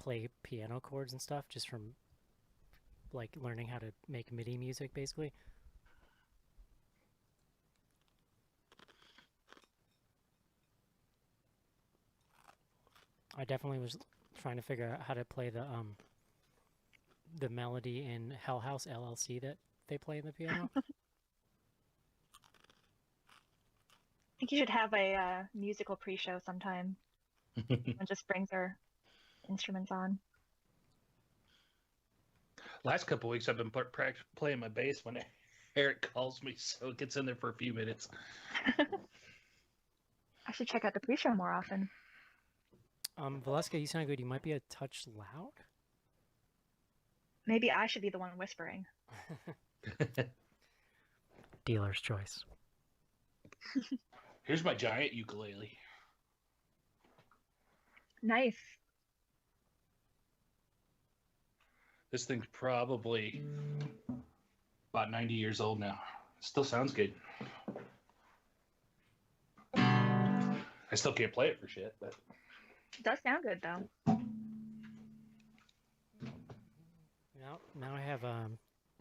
play piano chords and stuff just from like learning how to make MIDI music, basically. I definitely was trying to figure out how to play the melody in Hell House LLC that they play in the piano. I think you should have a musical pre-show sometime and just brings our instruments on. Last couple weeks, I've been playing my bass when Eric calls me, so it gets in there for a few minutes. I should check out the pre-show more often. Valeska, you sound good. You might be a touch loud. Maybe I should be the one whispering. Dealer's choice. Here's my giant ukulele. Nice. This thing's probably about 90 years old now. Still sounds good. I still can't play it for shit, but It does sound good though. Now I have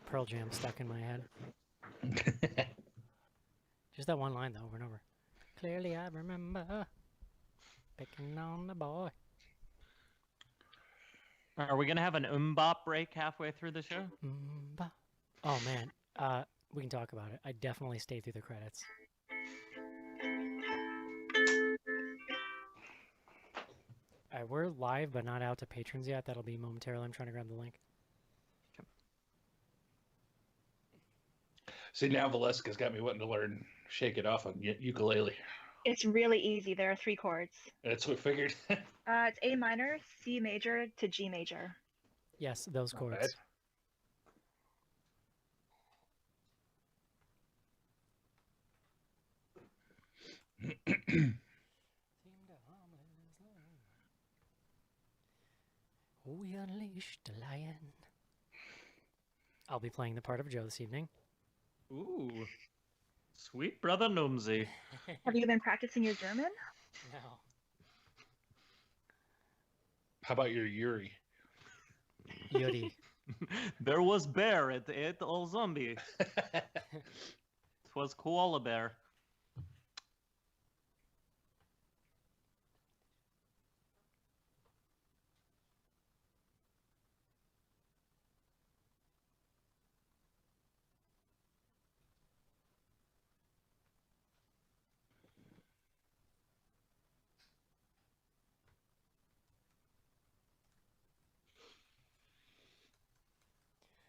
Pearl Jam stuck in my head. Just that one line though, over and over. Clearly I remember picking on the boy. Are we gonna have an bop break halfway through the show? Oh man, we can talk about it. I definitely stayed through the credits. Alright, we're live but not out to patrons yet. That'll be momentarily. I'm trying to grab the link. see, now Valeska's got me wanting to learn Shake It Off on ukulele. It's really easy. There are 3 chords. That's what I figured. It's A minor, C major to G major. Yes, those Not chords. We unleashed the lion. I'll be playing the part of Joe this evening. Ooh, sweet brother Numsy. Have you been practicing your German? No. How about your Yuri? Yuri. There was bear, it ate all zombie. It was koala bear.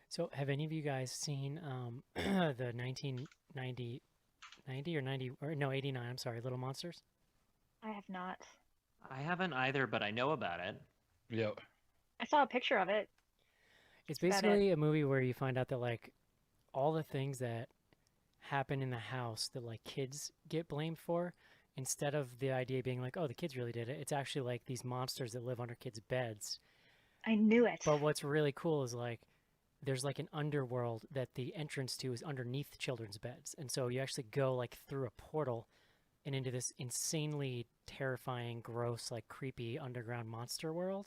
So, have any of you guys seen the 1990, 90 or 90, or no, 89, I'm sorry, Little Monsters? I have not. I haven't either, but I know about it. Yeah. I saw a picture of it. It's That's about basically a movie where you find out that, like, all the things that happen in the house that, like, kids get blamed for, instead of the idea being like, oh, the kids really did it, it's actually, like, these monsters that live under kids' beds. I knew it. But what's really cool is, like, there's like an underworld that the entrance to is underneath children's beds. And so you actually go like through a portal and into this insanely terrifying, gross, like creepy underground monster world.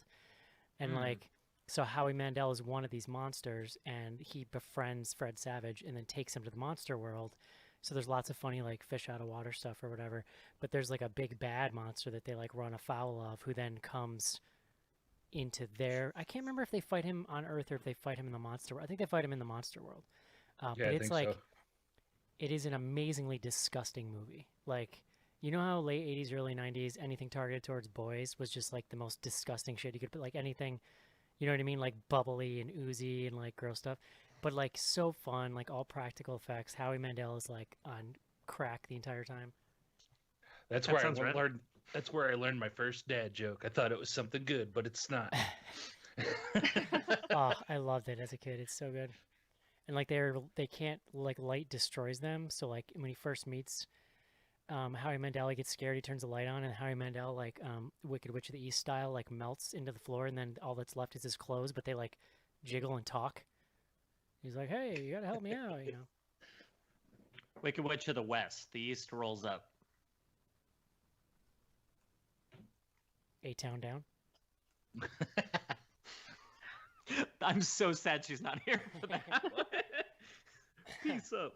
And like, so Howie Mandel is one of these monsters and he befriends Fred Savage and then takes him to the monster world. So there's lots of funny like fish out of water stuff or whatever. But there's like a big bad monster that they like run afoul of who then comes into their, I can't remember if they fight him on Earth or if they fight him in the monster world. I think they fight him in the monster world. Yeah, but I it's think like so. it is an amazingly disgusting movie. Like, you know how late 80s, early 90s, anything targeted towards boys was just like the most disgusting shit you could put, like anything, you know what I mean? Like bubbly and oozy and like gross stuff. But like so fun, like all practical effects. Howie Mandel is like on crack the entire time. That's That where sounds rad. learned. That's where I learned my first dad joke. I thought it was something good, but it's not. Oh, I loved it as a kid. It's so good. And like they can't like light destroys them. So like when he first meets Howie Mandel, he gets scared. He turns the light on, and Howie Mandel like Wicked Witch of the East style like melts into the floor, and then all that's left is his clothes. But they like jiggle and talk. He's like, "Hey, you gotta help me out," you know. Wicked Witch of the West. The East rolls up. A Town Down. I'm so sad she's not here for that. Peace up.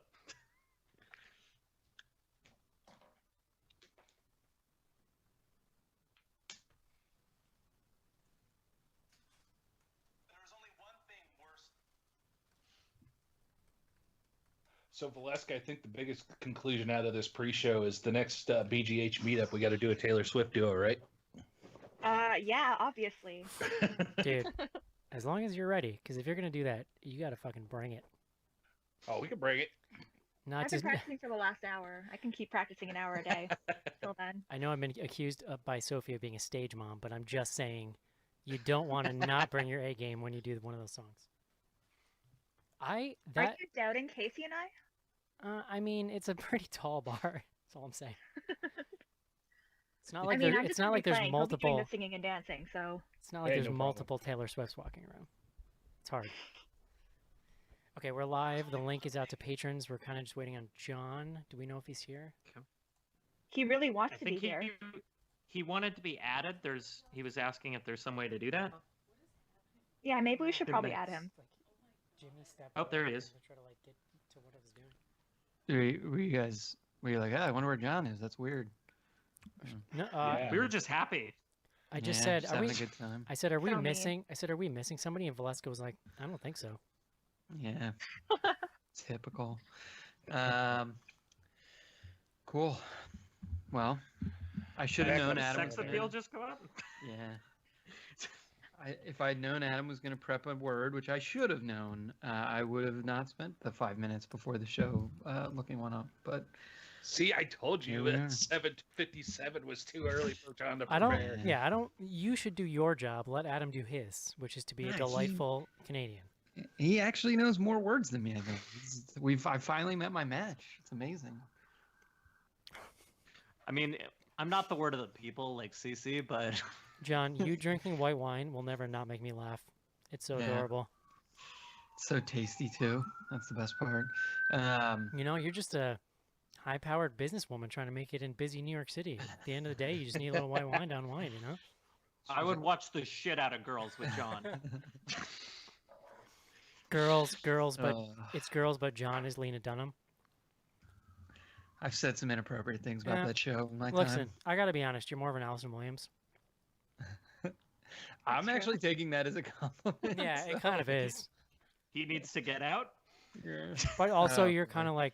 So, Valeska, I think the biggest conclusion out of this pre-show is the next BGH meetup. We got to do a Taylor Swift duo, right? Yeah, obviously. Dude, as long as you're ready, because if you're gonna do that, you gotta fucking bring it. Oh, we can bring it. Not I've been just. practicing for the last hour. I can keep practicing an hour a day. Till then. I know I've been accused by Sophie of being a stage mom, but I'm just saying, you don't want to not bring your A game when you do one of those songs. Are you doubting Casey and I? I mean, it's a pretty tall bar. That's all I'm saying. It's not like I mean, there, I'm it's just not gonna like be there's playing. He'll be doing multiple. the singing and dancing, so. It's not like Hey, there's no problem. multiple Taylor Swifts walking around. It's hard. Okay, we're live. The link is out to patrons. We're kind of just waiting on John. Do we know if he's here? He really wants I to be think here. he wanted to be added. He was asking if there's some way to do that. Yeah, maybe we should Good probably mix. add him. Jimmy stepped Oh, there he away is. to try to get to what I was doing. Were you like, I wonder where John is? That's weird. No, Yeah. We were just happy. I just Yeah, said, just are we? having a good time. I said, are we So mean. missing? I said, are we missing somebody? And Valeska was like, I don't think so. Yeah, typical. Cool. Well, I should have Back known on Adam. Sex was appeal gonna- just go up. Yeah. If I'd known Adam was going to prep a word, which I should have known, I would have not spent the 5 minutes before the show looking one up. But See, I told Here you we that are. 7:57 was too early for John to I don't. prepare. Yeah, I don't. You should do your job. Let Adam do his, which is to be Yeah, a he- delightful Canadian. he actually knows more words than me. I think I finally met my match. It's amazing. I mean, I'm not the word of the people like CC, but John, you drinking white wine will never not make me laugh. It's so Yeah. adorable. So tasty too. That's the best part. You know, you're just a high-powered businesswoman trying to make it in busy New York City. At the end of the day, you just need a little white wine down wine, you know? I would watch the shit out of Girls with John. Girls, but uh, it's girls, but John is Lena Dunham. I've said some inappropriate things about Yeah. that show in my Listen, time. I gotta be honest, you're more of an Allison Williams. I'm true. actually taking that as a compliment. Yeah, it so- kind of is. He needs to get out. Yeah. But also, Oh, you're boy. kind of like,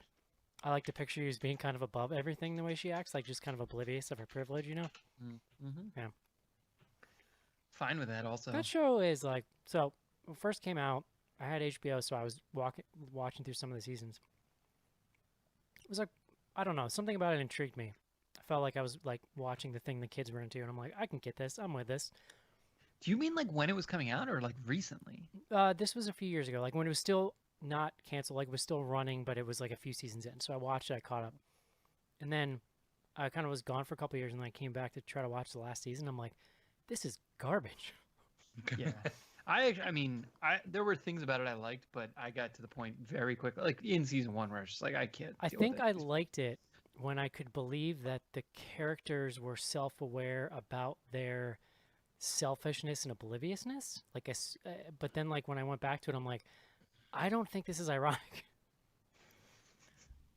I like to picture you as being kind of above everything the way she acts, like just kind of oblivious of her privilege, you know? Mhm. Yeah. Fine with that also. That show is like, so when it first came out, I had HBO, so I was watching through some of the seasons. It was like, I don't know, something about it intrigued me. I felt like I was like watching the thing the kids were into, and I'm like, I can get this. I'm with this. Do you mean like when it was coming out or like recently? This was a few years ago, like when it was still not canceled, like it was still running, but it was like a few seasons in. So I watched it, I caught up, and then I kind of was gone for a couple years, and then I came back to try to watch the last season. I'm like, this is garbage. Yeah. I mean, there were things about it I liked, but I got to the point very quickly, like in season 1, where I was just like, I can't. I deal with think it. I liked it when I could believe that the characters were self-aware about their selfishness and obliviousness. Like, but then like when I went back to it, I'm like, I don't think this is ironic.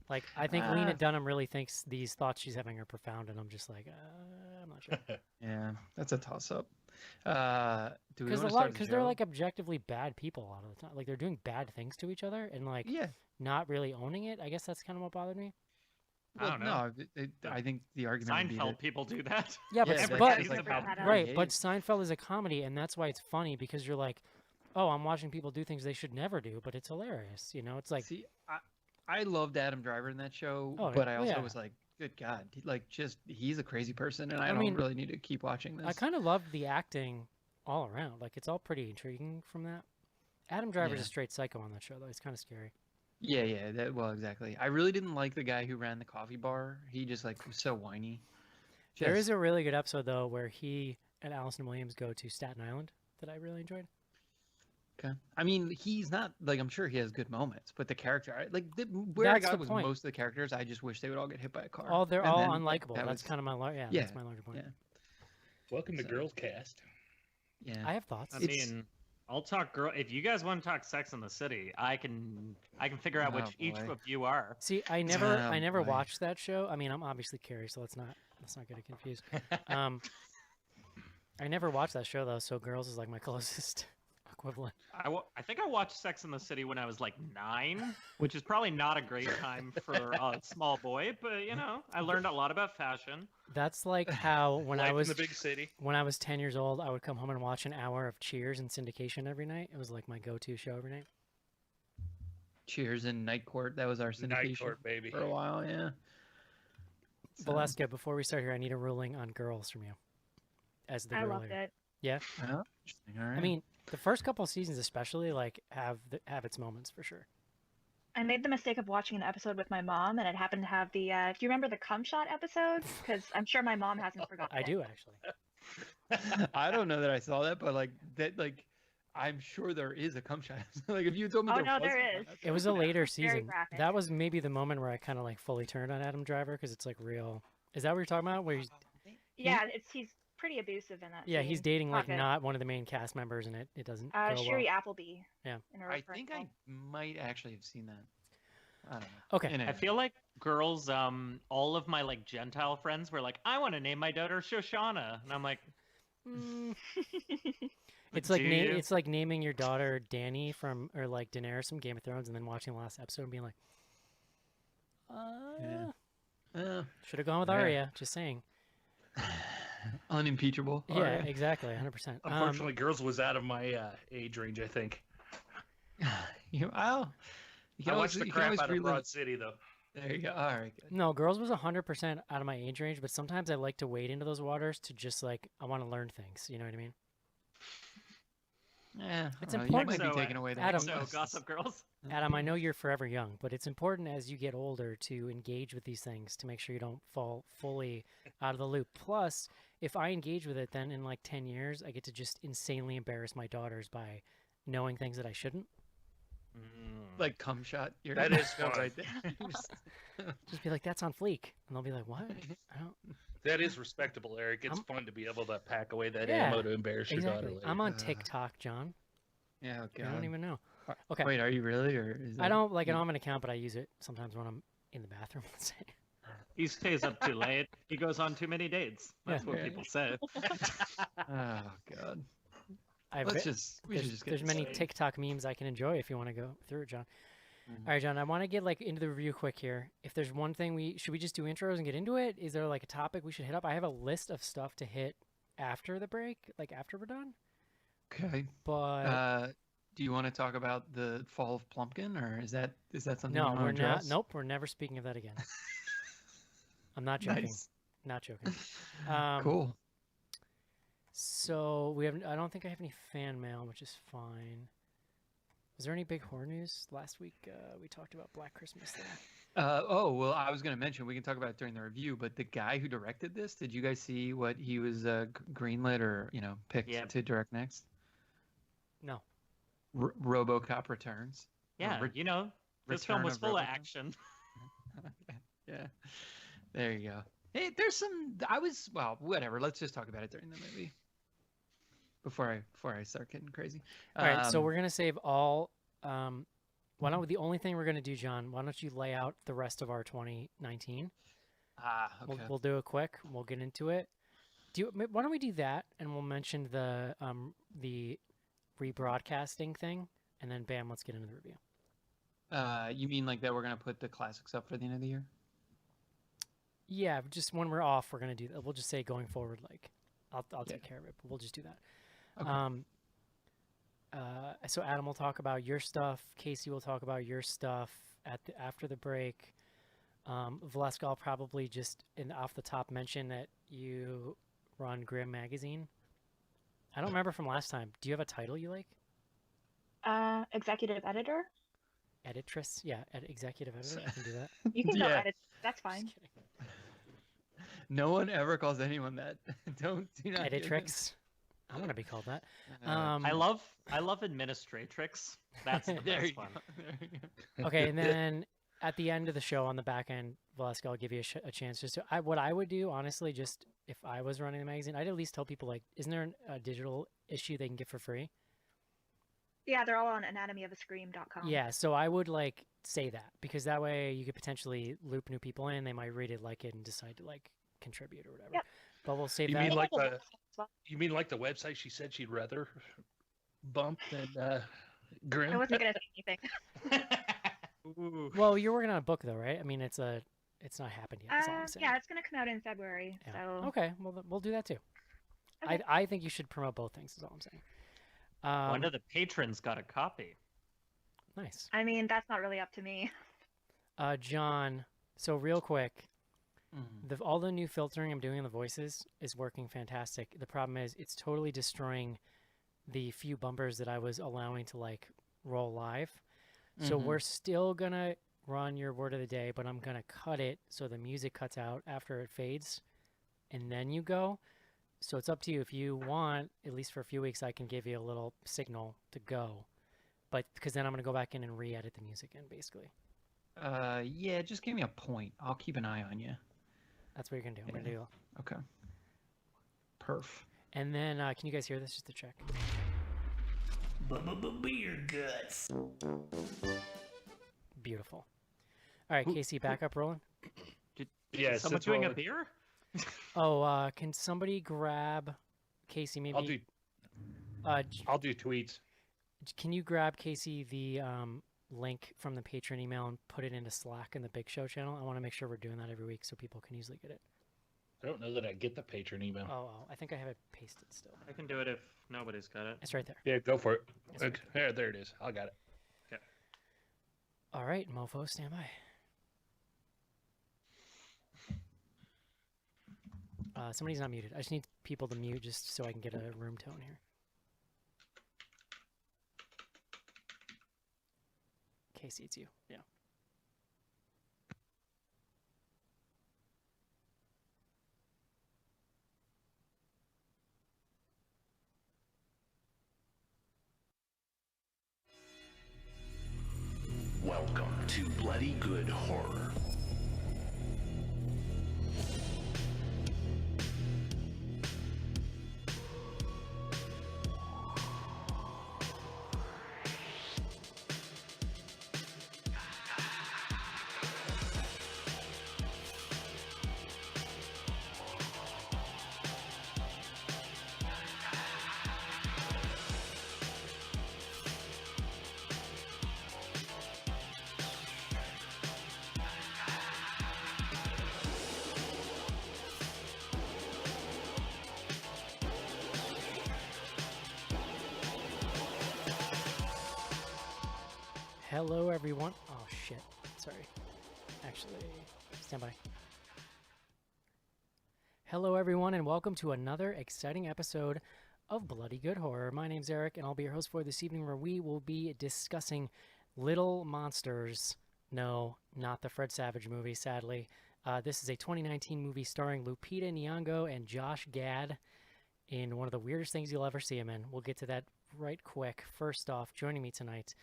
Like, I think Lena Dunham really thinks these thoughts she's having are profound, and I'm just like, I'm not sure. Yeah, that's a toss-up. Do we Because want to start the because they're show? like objectively bad people a lot of the time. Like they're doing bad things to each other and like Yeah. not really owning it. I guess that's kind of what bothered me. I don't know. No, I think the argument would be Seinfeld that people do that. Yeah, but Yeah, but Everybody's like about how right, behave. but Seinfeld is a comedy, and that's why it's funny because you're like, oh, I'm watching people do things they should never do, but it's hilarious. You know, it's like, See, I loved Adam Driver in that show, Oh, but I also yeah. was like, good God, he's a crazy person, and I I don't mean, really need to keep watching this. I kind of love the acting all around. Like it's all pretty intriguing from that. Adam Driver's Yeah. a straight psycho on that show, though. He's kind of scary. Yeah, well, exactly. I really didn't like the guy who ran the coffee bar. He just like was so whiny. There is Just- a really good episode though where he and Allison Williams go to Staten Island that I really enjoyed. Okay. I mean, he's not like I'm sure he has good moments, but the character, where I That's got the was point. most of the characters. I just wish they would all get hit by a car. Oh, they're And all then, like, unlikable. that That's was- kind of my yeah. That's yeah, my larger point. yeah. Welcome to So- Girls Cast. Yeah. I have thoughts. I It's- mean, I'll talk girl. If you guys want to talk Sex in the City, I can figure out Oh, which each boy. of you are. See, I never boy. watched that show. I mean, I'm obviously Carrie, so let's not get it confused. Um, I never watched that show though, so Girls is like my closest equivalent. I think I watched Sex in the City when I was like 9, which is probably not a great time for a small boy, but you know, I learned a lot about fashion. That's like how when I Life was in the big city. when I was 10 years old, I would come home and watch an hour of Cheers in syndication every night. It was like my go-to show every night. Cheers and Night Court. That was our syndication Night Court, baby. for a while. Yeah. So, Valeska, before we start here, I need a ruling on Girls from you. As the I girl loved here. it. Yeah, oh, interesting. All right. I mean, the first couple of seasons especially like have its moments for sure. I made the mistake of watching an episode with my mom, and it happened to have the. Do you remember the cum shot episode? Because I'm sure my mom hasn't forgotten. I it. do actually. I don't know that I saw that, but like that, like I'm sure there is a cum shot. Like if you told me Oh, there no, was, there is. It was a later Very season. graphic. That was maybe the moment where I kind of like fully turned on Adam Driver because it's like real. Is that what you're talking about? Where Yeah, he's pretty abusive in that. yeah, he's scene. dating like good. not one of the main cast members, and it doesn't go Shiri well. Appleby. Yeah. In her I first think film. I might actually have seen that. I don't know. Okay. In I it. feel like girls, all of my like Gentile friends were like, I want to name my daughter Shoshana, and I'm like, Mm, it's like do you? it's like naming your daughter Dany from or like Daenerys from Game of Thrones, and then watching the last episode and being like, should have gone with Yeah. Arya. Just saying. Unimpeachable. Yeah, Arya. exactly, 100%. Unfortunately, Girls was out of my age range, I think. you, well, you can I always, watched the you can crap always out of relive- Broad City, though. There you go. All right, good. No, Girls was 100% out of my age range, but sometimes I like to wade into those waters to just like I want to learn things. You know what I mean? Yeah, It's well, important. You might So, be taking away that. Adam- so Gossip Girls. Adam, I know you're forever young, but it's important as you get older to engage with these things to make sure you don't fall fully out of the loop. Plus, if I engage with it, then in like 10 years, I get to just insanely embarrass my daughters by knowing things that I shouldn't. Like cum shot. You're That gonna is go fun. right there. Just- Just be like, that's on fleek. And they'll be like, what? I don't. That is respectable, Eric. It's I'm- fun to be able to pack away that Yeah, ammo to embarrass your daughter Exactly. later. I'm on Uh, TikTok, John. yeah. I Okay. don't even know. Okay. Wait, are you really, or is I that- don't like I you- don't have an account, but I use it sometimes when I'm in the bathroom. Let's say. He stays up too late. He goes on too many dates. That's Yeah. what Yeah. people say. Oh God. I've Let's re- just. We should there's just get there's this many started. TikTok memes I can enjoy if you want to go through it, John. Mhm. All right, John. I want to get like into the review quick here. If there's one thing we just do intros and get into it? Is there like a topic we should hit up? I have a list of stuff to hit after the break, like after we're done. Okay. But Do you want to talk about the fall of Plumpkin, or is that something no, you want we're to not. address? Nope, we're never speaking of that again. I'm not joking. Nice. Not joking. Cool. So we have. I don't think I have any fan mail, which is fine. Was there any big horror news last week? We talked about Black Christmas there. Oh well, I was going to mention we can talk about it during the review, but the guy who directed this, did you guys see what he was greenlit or picked Yeah. to direct next? No. RoboCop Returns. Yeah, Re- you know, this film Return was of full of RoboCop? action. Yeah, there you go. Hey, there's some. Well, whatever. Let's just talk about it during the movie before I start getting crazy. All right, so Um, we're gonna save all. Why don't the only thing we're gonna do, John? Why don't you lay out the rest of our 2019? Okay. We'll do it quick. We'll get into it. Why don't we do that, and we'll mention the rebroadcasting thing, and then bam, let's get into the review. You mean like that we're gonna put the classics up for the end of the year? Yeah, just when we're off, we're gonna do that. We'll just say going forward, like I'll Yeah. take care of it, but we'll just do that. Okay. So Adam will talk about your stuff. Casey will talk about your stuff after the break. Valeska, I'll probably just off the top mention that you run Grimm magazine. I don't remember from last time. Do you have a title you like? Executive editor. Editress? Yeah, executive editor. I can do that. You can go Yeah. edit. That's fine. Just kidding. No one ever calls anyone that. Do not give them- Editrix. I'm gonna be called that. Uh, I love administratrix. That's the there best you one. go. There you go. Okay, and then at the end of the show on the back end, Valeska, I'll give you a chance just to. What I would do, honestly, just if I was running the magazine, I'd at least tell people like, isn't there a digital issue they can get for free? Yeah, they're all on anatomyofascream.com. Yeah, so I would like say that because that way you could potentially loop new people in. They might read it, like it, and decide to like contribute or whatever. Yep. But we'll save You that. mean They like have a the website as well. you mean like the website she said she'd rather bump than I Grim? wasn't gonna say anything. Ooh. Well, you're working on a book though, right? I mean, it's not happened yet. That's all I'm saying. Yeah, it's gonna come out in February. Yeah. So Okay, well we'll do that too. Okay. I think you should promote both things. Is all I'm saying. One of the patrons got a copy. Nice. I mean, that's not really up to me. John. So real quick, Mhm. all the new filtering I'm doing on the voices is working fantastic. The problem is it's totally destroying the few bumpers that I was allowing to like roll live. So Mhm. we're still gonna run your word of the day, but I'm gonna cut it so the music cuts out after it fades, and then you go. So it's up to you. If you want, at least for a few weeks, I can give you a little signal to go, but because then I'm gonna go back in and re-edit the music in, basically. Yeah, just give me a point. I'll keep an eye on you. That's what you're gonna do. I'm gonna do. Okay. Perf. And then, can you guys hear this? Just to check. Beer guts. Beautiful. All right, Casey, back up rolling. Yeah, Is someone since doing we're a beer? Oh, can somebody grab Casey? Maybe. I'll do tweets. Can you grab Casey the link from the Patreon email and put it into Slack in the Big Show channel? I want to make sure we're doing that every week so people can easily get it. I don't know that I get the patron email. Oh, I think I have it pasted still. I can do it if nobody's got it. It's right there. Yeah, go for it. It's right Okay. There it is. I got it. All right, mofo, stand by. Somebody's not muted. I just need people to mute just so I can get a room tone here. Casey, it's you. Yeah. Welcome to Bloody Good Horror. Hello, everyone. Oh, shit. Sorry. Actually, stand by. Hello, everyone, and welcome to another exciting episode of Bloody Good Horror. My name's Eric, and I'll be your host for this evening where we will be discussing Little Monsters. No, not the Fred Savage movie, sadly. This is a 2019 movie starring Lupita Nyong'o and Josh Gad in one of the weirdest things you'll ever see him in. We'll get to that right quick. First off, joining me tonight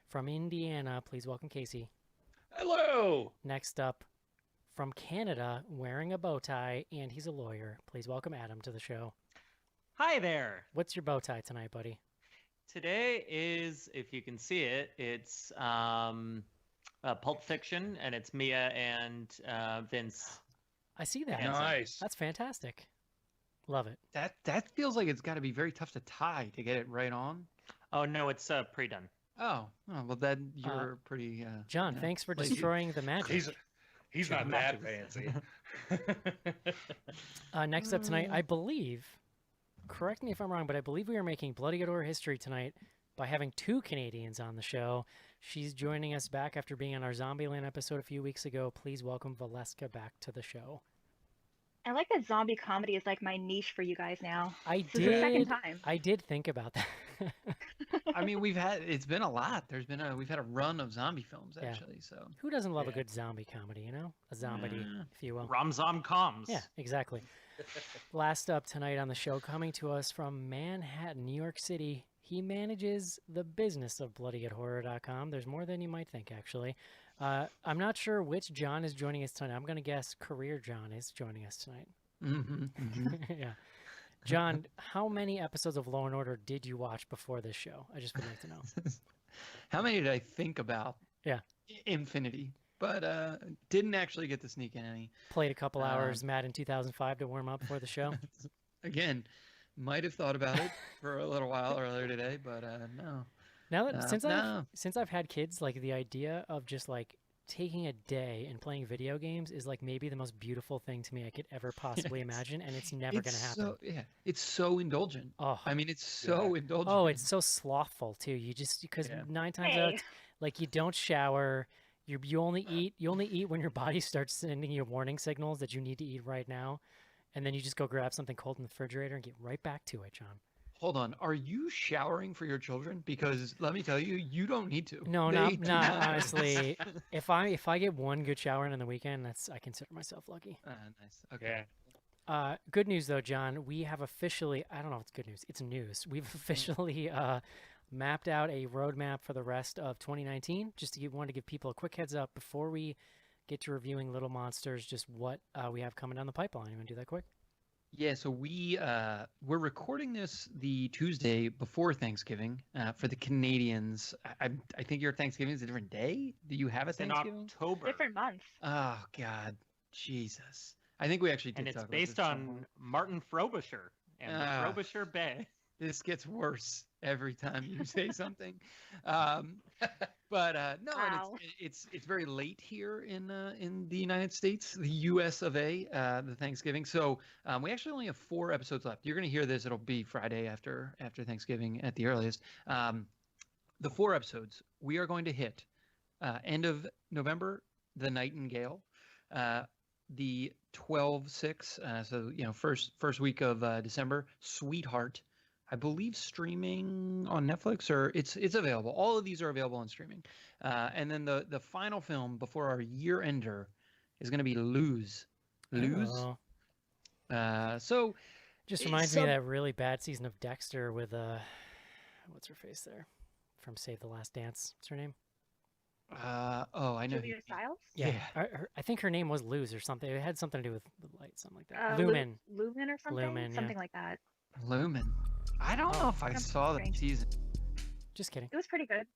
from Indiana, please welcome Casey. Hello. Next up, from Canada, wearing a bow tie, and he's a lawyer. Please welcome Adam to the show. Hi there. What's your bow tie tonight, buddy? Today is, if you can see it, it's Pulp Fiction, and it's Mia and Vince. I see that. Yeah. Nice. That's fantastic. Love it. That feels like it's got to be very tough to tie to get it right on. Oh no, it's pre-done. Oh, well then you're pretty. John, you know, thanks for lazy. destroying the magic. He's not that fancy. Next up tonight, I believe, correct me if I'm wrong, but I believe we are making Bloody Good Horror history tonight by having two Canadians on the show. She's joining us back after being on our Zombieland episode a few weeks ago. Please welcome Valeska back to the show. I like that zombie comedy is like my niche for you guys now. I This is the second did. time. I did think about that. I mean, it's been a lot. We've had a run of zombie films Yeah. actually. So Who doesn't love a Yeah. good zombie comedy, you know? A zombie, Yeah. if you will. Romzom coms. Yeah, exactly. Last up tonight on the show, coming to us from Manhattan, New York City, he manages the business of BloodyGoodHorror.com. There's more than you might think, actually. I'm not sure which John is joining us tonight. I'm going to guess Career John is joining us tonight. Mhm, mhm. Yeah. John, how many episodes of Law and Order did you watch before this show? I just would like to know. How many did I think about? Yeah. Infinity, but didn't actually get to sneak in any. Played a couple Um, hours Madden 2005 to warm up for the show. Again, might have thought about it for a little while earlier today, but no. Now that No. since I've had kids, like the idea of just like taking a day and playing video games is like maybe the most beautiful thing to me I could ever possibly Yes. imagine, and it's never gonna happen. It's so indulgent. Oh, I mean, it's so indulgent. oh, it's so slothful too. You just because Yeah. 9 times out, Hey. like you don't shower. You only eat when your body starts sending you warning signals that you need to eat right now, and then you just go grab something cold in the refrigerator and get right back to it, John. Hold on. Are you showering for your children? Because let me tell you, you don't need to. No, They not do not not. honestly. If I get one good shower in on the weekend, I consider myself lucky. Nice. Okay. Good news though, John. We have officially, I don't know if it's good news, it's news. We've officially mapped out a roadmap for the rest of 2019. Just to want to give people a quick heads up before we get to reviewing Little Monsters, just what we have coming down the pipeline. You want to do that quick? Yeah, so we're recording this the Tuesday before Thanksgiving. For the Canadians, I think your Thanksgiving is a different day. Do you have a It's in Thanksgiving? October. Different month. Oh God, Jesus! I think we actually did And it's talk about based this on somewhere. Martin Frobisher and the Ah. Frobisher Bay. This gets worse every time you say something. But no, Wow. and it's very late here in the United States, the U.S. of A. The Thanksgiving. So we actually only have 4 episodes left. You're going to hear this. It'll be Friday after Thanksgiving at the earliest. The 4 episodes we are going to hit end of November, The Nightingale, the 12/6. So first week of December, Sweetheart. I believe streaming on Netflix, or it's available. All of these are available on streaming. And then the final film before our year ender is going to be Lose. Oh, So just it's reminds me of some- that really bad season of Dexter with what's her face there from Save the Last Dance. What's her name? I know. Julia Stiles. Yeah. I think her name was Luz or something. It had something to do with light, something like that. Lu- Lumen. Lumen or something. Lumen, yeah. Something like that. Lumen. I don't know if I Something saw that strange. season. Just kidding. It was pretty good.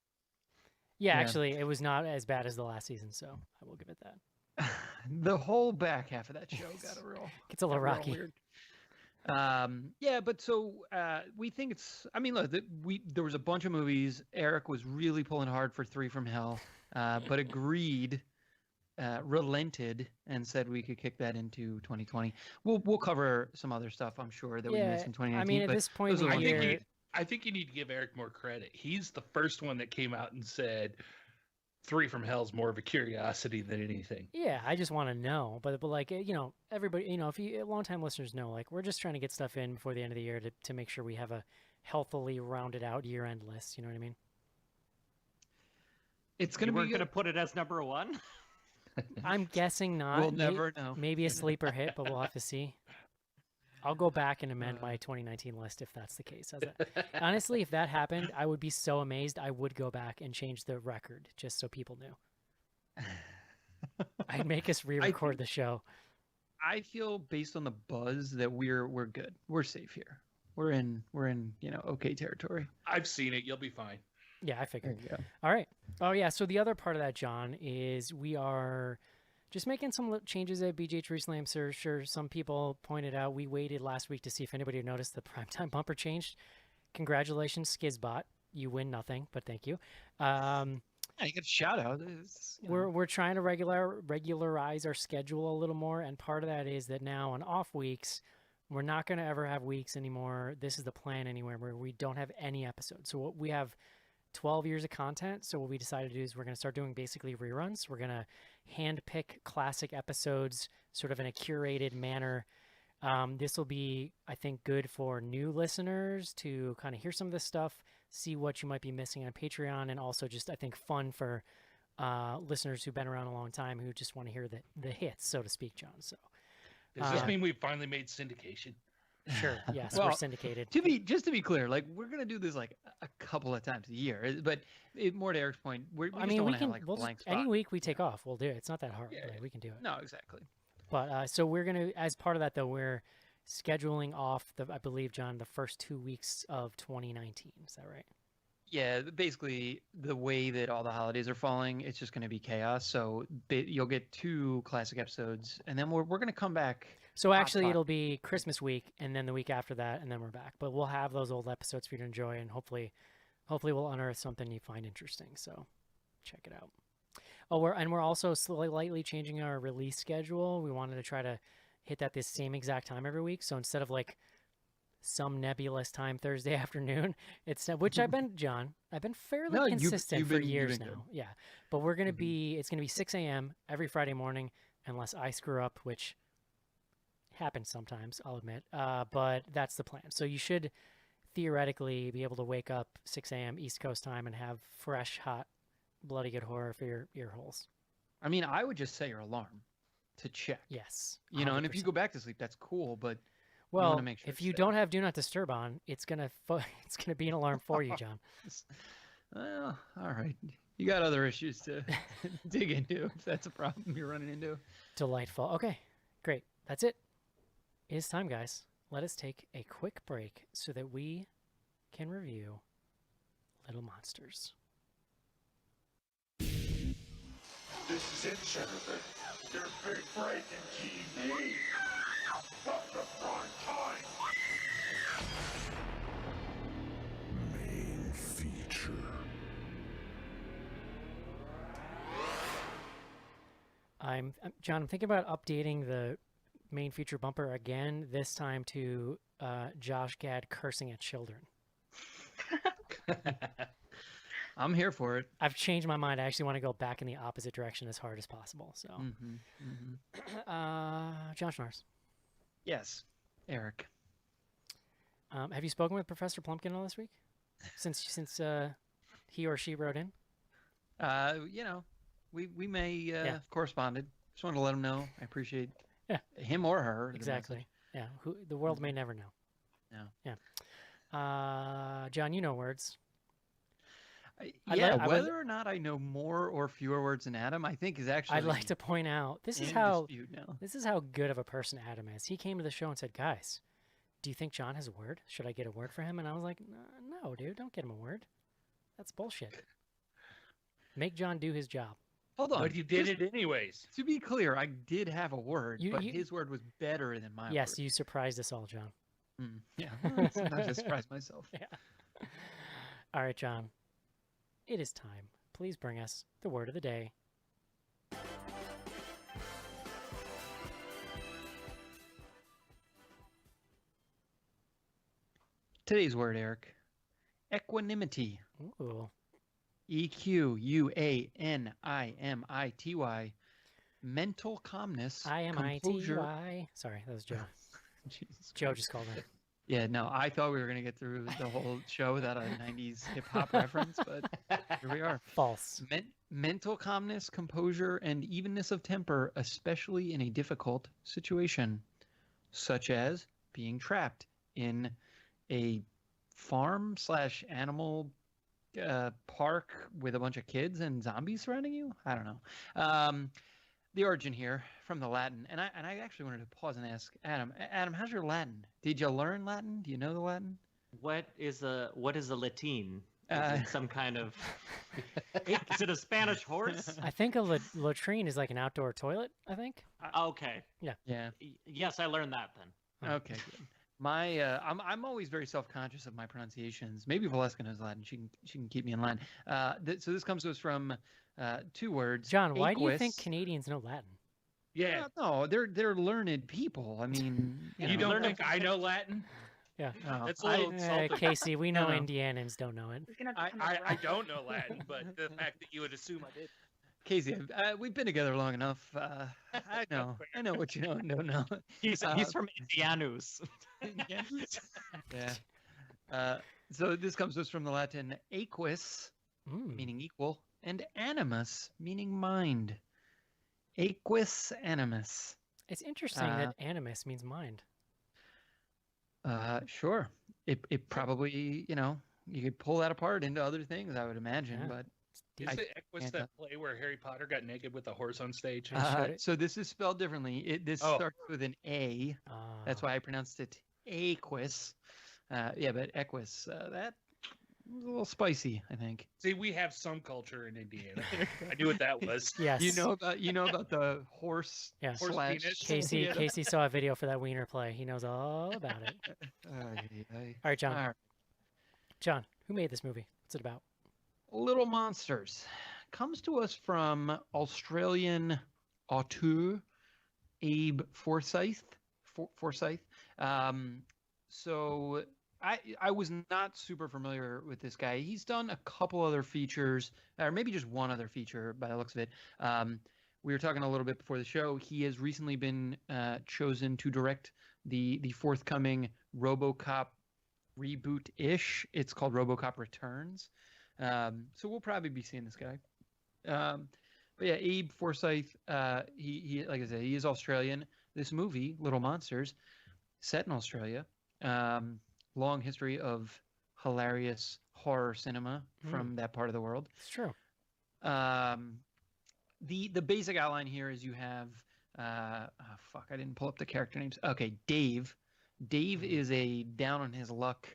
Yeah, Yeah. actually, it was not as bad as the last season, so I will give it that. The whole back half of that show got a real It's a little got real rocky. weird. Yeah, but so we think it's. I mean, look, there was a bunch of movies. Eric was really pulling hard for 3 from Hell, but agreed, relented, and said we could kick that into 2020. We'll cover some other stuff, I'm sure, that we missed in 2019. I mean, at but this point those in are the the I ones think year, you, I think you need to give Eric more credit. He's the first one that came out and said 3 from Hell's more of a curiosity than anything. yeah, I just want to know. But like, everybody, if you longtime listeners know, like, we're just trying to get stuff in before the end of the year to make sure we have a healthily rounded out year-end list. You know what I mean? It's You gonna weren't be. going to put it as number 1? I'm guessing not. We'll never know. Maybe a sleeper hit, but we'll have to see. I'll go back and amend my 2019 list if that's the case. Honestly, if that happened, I would be so amazed. I would go back and change the record just so people knew. I'd make us re-record the show. I feel based on the buzz that we're good. We're safe here. We're in okay territory. I've seen it. You'll be fine. Yeah, I figured. you go. All right. Oh, yeah. So the other part of that, John, is we are just making some changes at BGH recently. I'm sure some people pointed out we waited last week to see if anybody noticed the primetime bumper changed. Congratulations, Skizbot. You win nothing, but thank you. Yeah, you get a shout out. We're trying to regularize our schedule a little more, and part of that is that now on off weeks, we're not going to ever have weeks anymore. This is the plan anywhere where we don't have any episodes. So what we have 12 years of content. So what we decided to do is we're going to start doing basically reruns. We're going to hand pick classic episodes sort of in a curated manner. This will be, I think, good for new listeners to kind of hear some of this stuff, see what you might be missing on Patreon, and also just, I think, fun for listeners who've been around a long time who just want to hear the hits, so to speak, John. So Does this mean we finally made syndication? sure, yes, Well, we're syndicated. Just to be clear, like we're gonna do this like a couple of times a year, but more to Eric's point, we just don't we want to can, have like a we'll blank just, spot. any week we take off, we'll do it. It's not that hard. Yeah. Like, we can do it. No, exactly. But so we're going to, as part of that though, we're scheduling off I believe, John, the first 2 weeks of 2019. Is that right? Yeah, basically the way that all the holidays are falling, it's just going to be chaos. So you'll get 2 classic episodes, and then we're going to come back. So actually, hotspot. it'll be Christmas week, and then the week after that, and then we're back. But we'll have those old episodes for you to enjoy, and hopefully we'll unearth something you find interesting. So check it out. Oh, we're also slightly changing our release schedule. We wanted to try to hit that this same exact time every week. So instead of like some nebulous time Thursday afternoon, it's which I've been fairly No, consistent you've for been years good. now. Yeah, but we're gonna Mhm. be it's gonna be 6 a.m. every Friday morning, unless I screw up, which happens sometimes, I'll admit. But that's the plan. So you should theoretically be able to wake up 6 a.m. East Coast time and have fresh, hot, bloody good horror for your ear holes. I mean, I would just set your alarm to check. Yes. And if you 100%. go back to sleep, that's cool. But Well, to make sure if it's you set. don't have Do Not Disturb on, it's gonna be an alarm for you, John. Well, all right. You got other issues to dig into if that's a problem you're running into. Delightful. Okay, great. That's it. It is time, guys. Let us take a quick break so that we can review Little Monsters. This is it, Jennifer. Your big break in TV. From the prime time. Main feature. John. I'm thinking about updating the main feature bumper again. This time to Josh Gad cursing at children. I'm here for it. I've changed my mind. I actually want to go back in the opposite direction as hard as possible. So, John Schnars, Yes, Eric. have you spoken with Professor Plumpkin all this week? Since he or she wrote in? We may have corresponded. Just wanted to let him know. I appreciate him or her. the Exactly. message. Yeah. The world may never know. No. Yeah. John, you know words. Yeah, I would- whether or not I know more or fewer words than Adam, I think is actually. I'd like to point out this is in how dispute now. this is how good of a person Adam is. He came to the show and said, "Guys, do you think John has a word? Should I get a word for him?" And I was like, "No, dude, don't get him a word. That's bullshit. Make John do his job." Hold on. But you did just it anyways. To be clear, I did have a word, You- but you- his word was better than my Yes, word. you surprised us all, John. Yeah. Well, sometimes I surprise myself. All right, John. It is time. Please bring us the word of the day. Today's word, Eric. Equanimity. Ooh. EQUANIMITY. Mental calmness. composure. IMITY. Sorry, that was Joe. Jesus Joe Christ. just called in. Yeah, no, I thought we were going to get through the whole show without a 90s hip hop reference, but here we are. False. Mental calmness, composure, and evenness of temper, especially in a difficult situation, such as being trapped in a farm / animal park with a bunch of kids and zombies surrounding you. I don't know. The origin here from the Latin, and I actually wanted to pause and ask Adam. Adam, how's your Latin? Did you learn Latin? Do you know the Latin? What is a Latin? Is Uh, it some kind of? Is it a Spanish horse? I think a latrine is like an outdoor toilet, I think. Okay. Yeah. Yes, I learned that then. Okay. Good. I'm always very self-conscious of my pronunciations. Maybe Valeska knows Latin. She can keep me in line. So this comes to us from 2 words. John, why do you think Aquis. Canadians know Latin? Yeah. No, they're learned people. I mean, You know. don't think I know Latin? Yeah. No. That's a little insulting. Casey, we know No. Indianans don't know it. He's gonna I, have to I, come I up don't know Latin, but the fact that you would assume I did. Casey, we've been together long enough. I know what you know and don't know. He's from Indianus. Yeah. So this comes to us from the Latin aquis, Mm. meaning equal, and animus, meaning mind. Aquis animus. It's interesting that animus means mind. Sure. It probably, you could pull that apart into other things, I would imagine, Yeah. but deep. Is it Equus can't that play where Harry Potter got naked with a horse on stage? I showed it. So this is spelled differently. This Oh. starts with an A. That's Ah. why I pronounced it Aquis. Yeah, but Equus, that was a little spicy, I think. See, we have some culture in Indiana. I knew what that was. Yes. You know about the horse Yeah. Horse slash penis. Casey. Yeah. Casey saw a video for that wiener play. He knows all about it. All right, John. All right. John, who made this movie? What's it about? Little Monsters comes to us from Australian auteur Abe Forsyth. Forsyth. So I was not super familiar with this guy. He's done a couple other features, or maybe just one other feature by the looks of it. We were talking a little bit before the show. He has recently been chosen to direct the forthcoming RoboCop reboot-ish. It's called RoboCop Returns. So we'll probably be seeing this guy. But yeah, Abe Forsyth, he like I said, he is Australian. This movie, Little Monsters, set in Australia. Long history of hilarious horror cinema from that part of the world. It's true. The basic outline here is you have fuck, I didn't pull up the character names. Okay, Dave. Dave is a down on his luck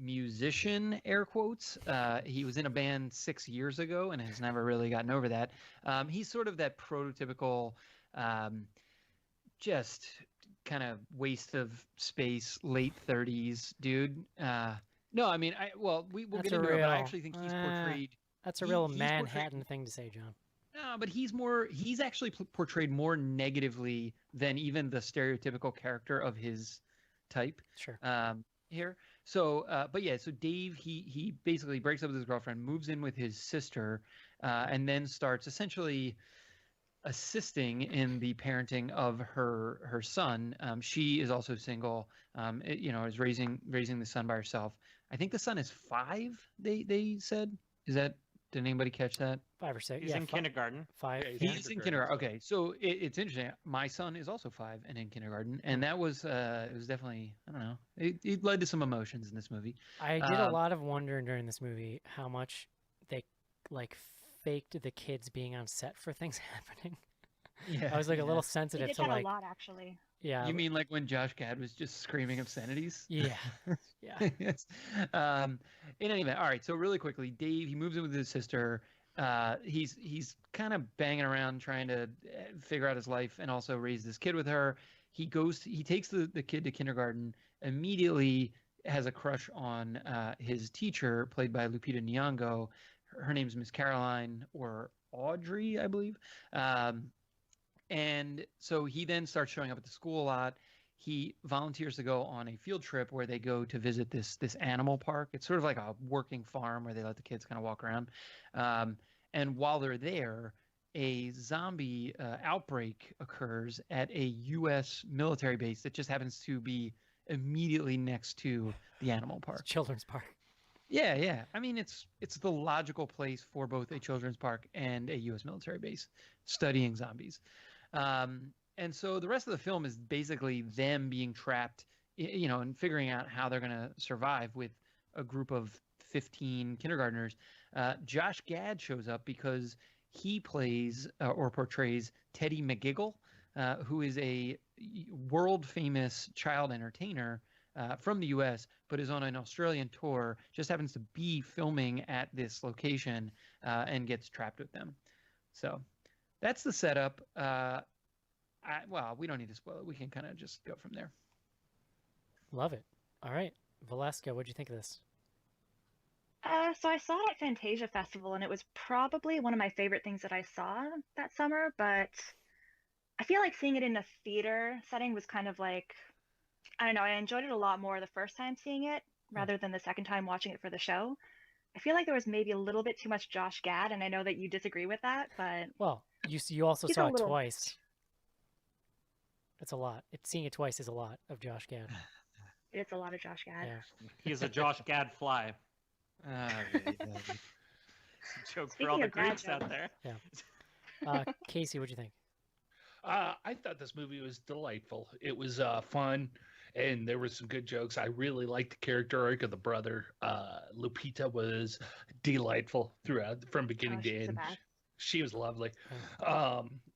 musician, air quotes. He was in a band 6 years ago and has never really gotten over that. He's sort of that prototypical just kind of waste of space, late 30s dude. No, I mean, we'll That's get a into it, but I real- actually think he's portrayed. That's a He- real he's portrayed- Manhattan thing to say, John. No, but he's actually portrayed more negatively than even the stereotypical character of his type Sure. here. So, but yeah, so Dave, he basically breaks up with his girlfriend, moves in with his sister, and then starts essentially assisting in the parenting of her son. She is also single, is raising the son by herself. I think the son is 5. They said. Did anybody catch that? 5 or 6. He's in kindergarten. 5. Yeah, Yeah. He's in kindergarten. Okay, so it's interesting. My son is also 5 and in kindergarten, and that was it was definitely, I don't know. It led to some emotions in this movie. I did a lot of wondering during this movie how much they like faked the kids being on set for things happening. Yeah, I was like a little They sensitive did to that like, a lot, actually. yeah, You mean like when Josh Gad was just screaming obscenities? yeah, yeah. Yes. In any event, all right. So really quickly, Dave, he moves in with his sister. He's kind of banging around trying to figure out his life and also raise this kid with her. He takes the kid to kindergarten, immediately has a crush on his teacher, played by Lupita Nyong'o. Her name's Miss Caroline or Audrey, I believe. And so he then starts showing up at the school a lot. He volunteers to go on a field trip where they go to visit this animal park. It's sort of like a working farm where they let the kids kind of walk around. And while they're there, a zombie outbreak occurs at a U.S. military base that just happens to be immediately next to the animal park. It's a children's park. Yeah, yeah. I mean, it's the logical place for both a children's park and a U.S. military base studying zombies. And so the rest of the film is basically them being trapped, and figuring out how they're going to survive with a group of 15 kindergartners. Josh Gad shows up because he plays or portrays Teddy McGiggle, who is a world famous child entertainer from the U.S., but is on an Australian tour, just happens to be filming at this location and gets trapped with them. So that's the setup. We don't need to spoil it. We can kind of just go from there. Love it. All right, Valeska, what'd you think of this? So I saw it at Fantasia Festival, and it was probably one of my favorite things that I saw that summer, but I feel like seeing it in a theater setting was kind of like, I don't know, I enjoyed it a lot more the first time seeing it rather than the second time watching it for the show. I feel like there was maybe a little bit too much Josh Gad, and I know that you disagree with that, but Well, you also He's saw a it little- twice. That's a lot. Seeing it twice is a lot of Josh Gad. it's a lot of Josh Gad. Yeah. He's a Josh Gad fly. Joke for all Speaking the of dad Greeks out jokes. there. Casey, what'd you think? I thought this movie was delightful. It was fun. and there was some good jokes. I really liked the character arc of the brother. Lupita was delightful throughout from beginning Oh, to she's the end. best. She was lovely.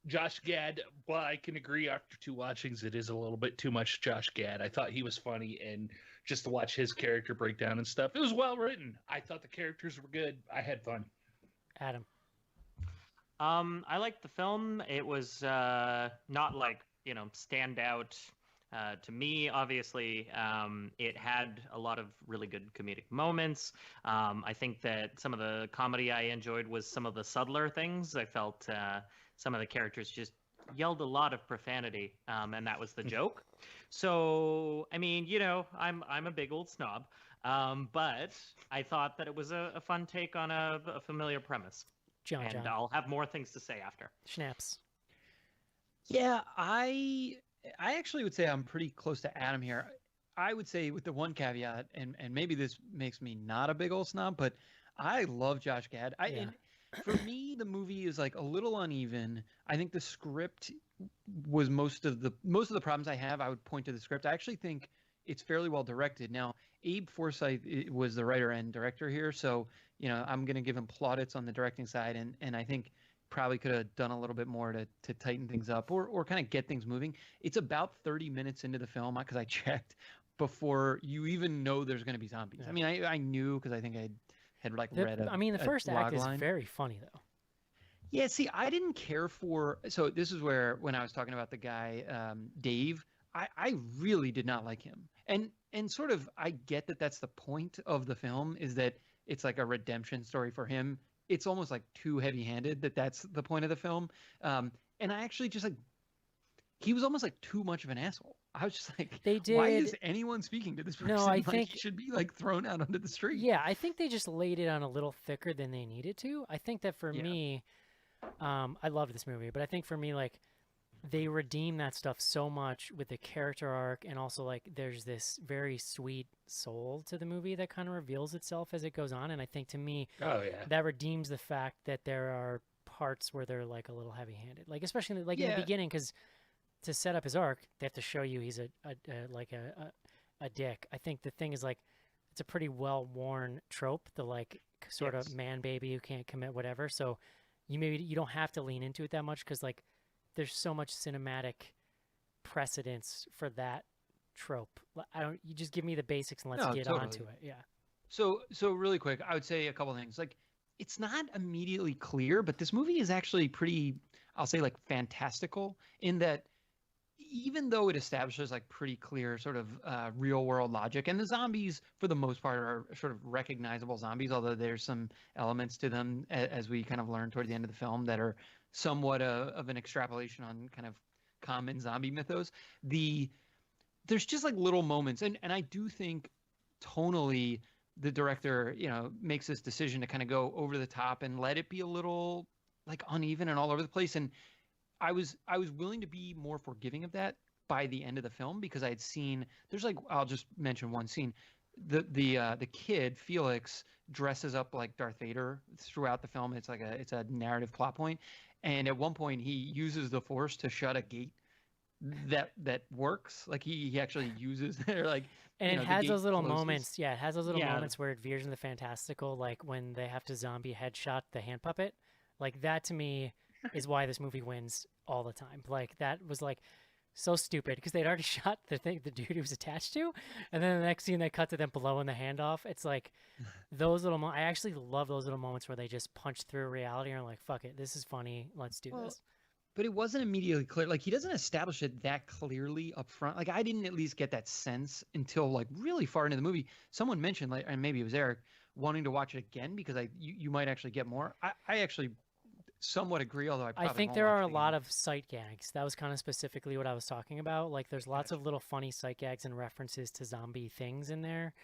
Josh Gad, well, I can agree after 2 watchings, it is a little bit too much Josh Gad. I thought he was funny, and just to watch his character breakdown and stuff, it was well written. I thought the characters were good. I had fun. Adam. I liked the film. It was not like, stand out to me, obviously. It had a lot of really good comedic moments. I think that some of the comedy I enjoyed was some of the subtler things. I felt some of the characters just yelled a lot of profanity, and that was the joke. So, I mean, I'm a big old snob, but I thought that it was a fun take on a familiar premise. John. I'll have more things to say after. Schnaps. Yeah, I actually would say I'm pretty close to Adam here. I would say with the one caveat, and maybe this makes me not a big old snob, but I love Josh Gad. And for me, the movie is like a little uneven. I think the script was most of the problems I have. I would point to the script. I actually think it's fairly well directed. Now, Abe Forsyth was the writer and director here, so I'm going to give him plaudits on the directing side, and I think probably could have done a little bit more to tighten things up or kind of get things moving. It's about 30 minutes into the film because I checked before you even know there's going to be zombies. Yeah. I mean, I knew because I think I had read the first act is very funny though. Yeah, see, I didn't care for. So this is where when I was talking about the guy Dave, I really did not like him, and sort of I get that that's the point of the film is that it's like a redemption story for him. It's almost like too heavy-handed that's the point of the film. And I actually just like he was almost like too much of an asshole. I was just like, why is anyone speaking to this person? No, I think he should be like thrown out onto the street. Yeah, I think they just laid it on a little thicker than they needed to. I think that for me, I loved this movie, but I think for me, like, they redeem that stuff so much with the character arc, and also like there's this very sweet soul to the movie that kind of reveals itself as it goes on. And I think to me, that redeems the fact that there are parts where they're like a little heavy-handed, like especially like in the beginning, because to set up his arc, they have to show you he's a dick. I think the thing is like it's a pretty well-worn trope, the like sort of man baby who can't commit whatever. So you don't have to lean into it that much because like there's so much cinematic precedence for that trope. You just give me the basics and let's get onto it. Yeah. So really quick, I would say a couple things. Like, it's not immediately clear, but this movie is actually pretty, I'll say, like, fantastical in that even though it establishes like pretty clear sort of real world logic, and the zombies for the most part are sort of recognizable zombies, although there's some elements to them as we kind of learn toward the end of the film that are somewhat of an extrapolation on kind of common zombie mythos. There's just like little moments, and I do think tonally the director makes this decision to kind of go over the top and let it be a little like uneven and all over the place. And I was willing to be more forgiving of that by the end of the film because I had seen there's like, I'll just mention one scene. The kid Felix dresses up like Darth Vader throughout the film. It's a narrative plot point. And at one point, he uses the Force to shut a gate that works. Like he actually uses their like. And it has those little moments. Yeah, it has those little moments where it veers into fantastical, like when they have to zombie headshot the hand puppet. Like that to me is why this movie wins all the time. Like that was like so stupid because they'd already shot the dude he was attached to, and then the next scene they cut to them blowing the hand off. It's like those little I actually love those little moments where they just punch through reality and are like, fuck it, this is funny, let's do this. But it wasn't immediately clear. Like he doesn't establish it that clearly up front. Like I didn't at least get that sense until like really far into the movie. Someone mentioned, like, and maybe it was Eric, wanting to watch it again because you might actually get more. I actually somewhat agree, although I think there are a lot of sight gags. That was kind of specifically what I was talking about. Like there's lots of little funny sight gags and references to zombie things in there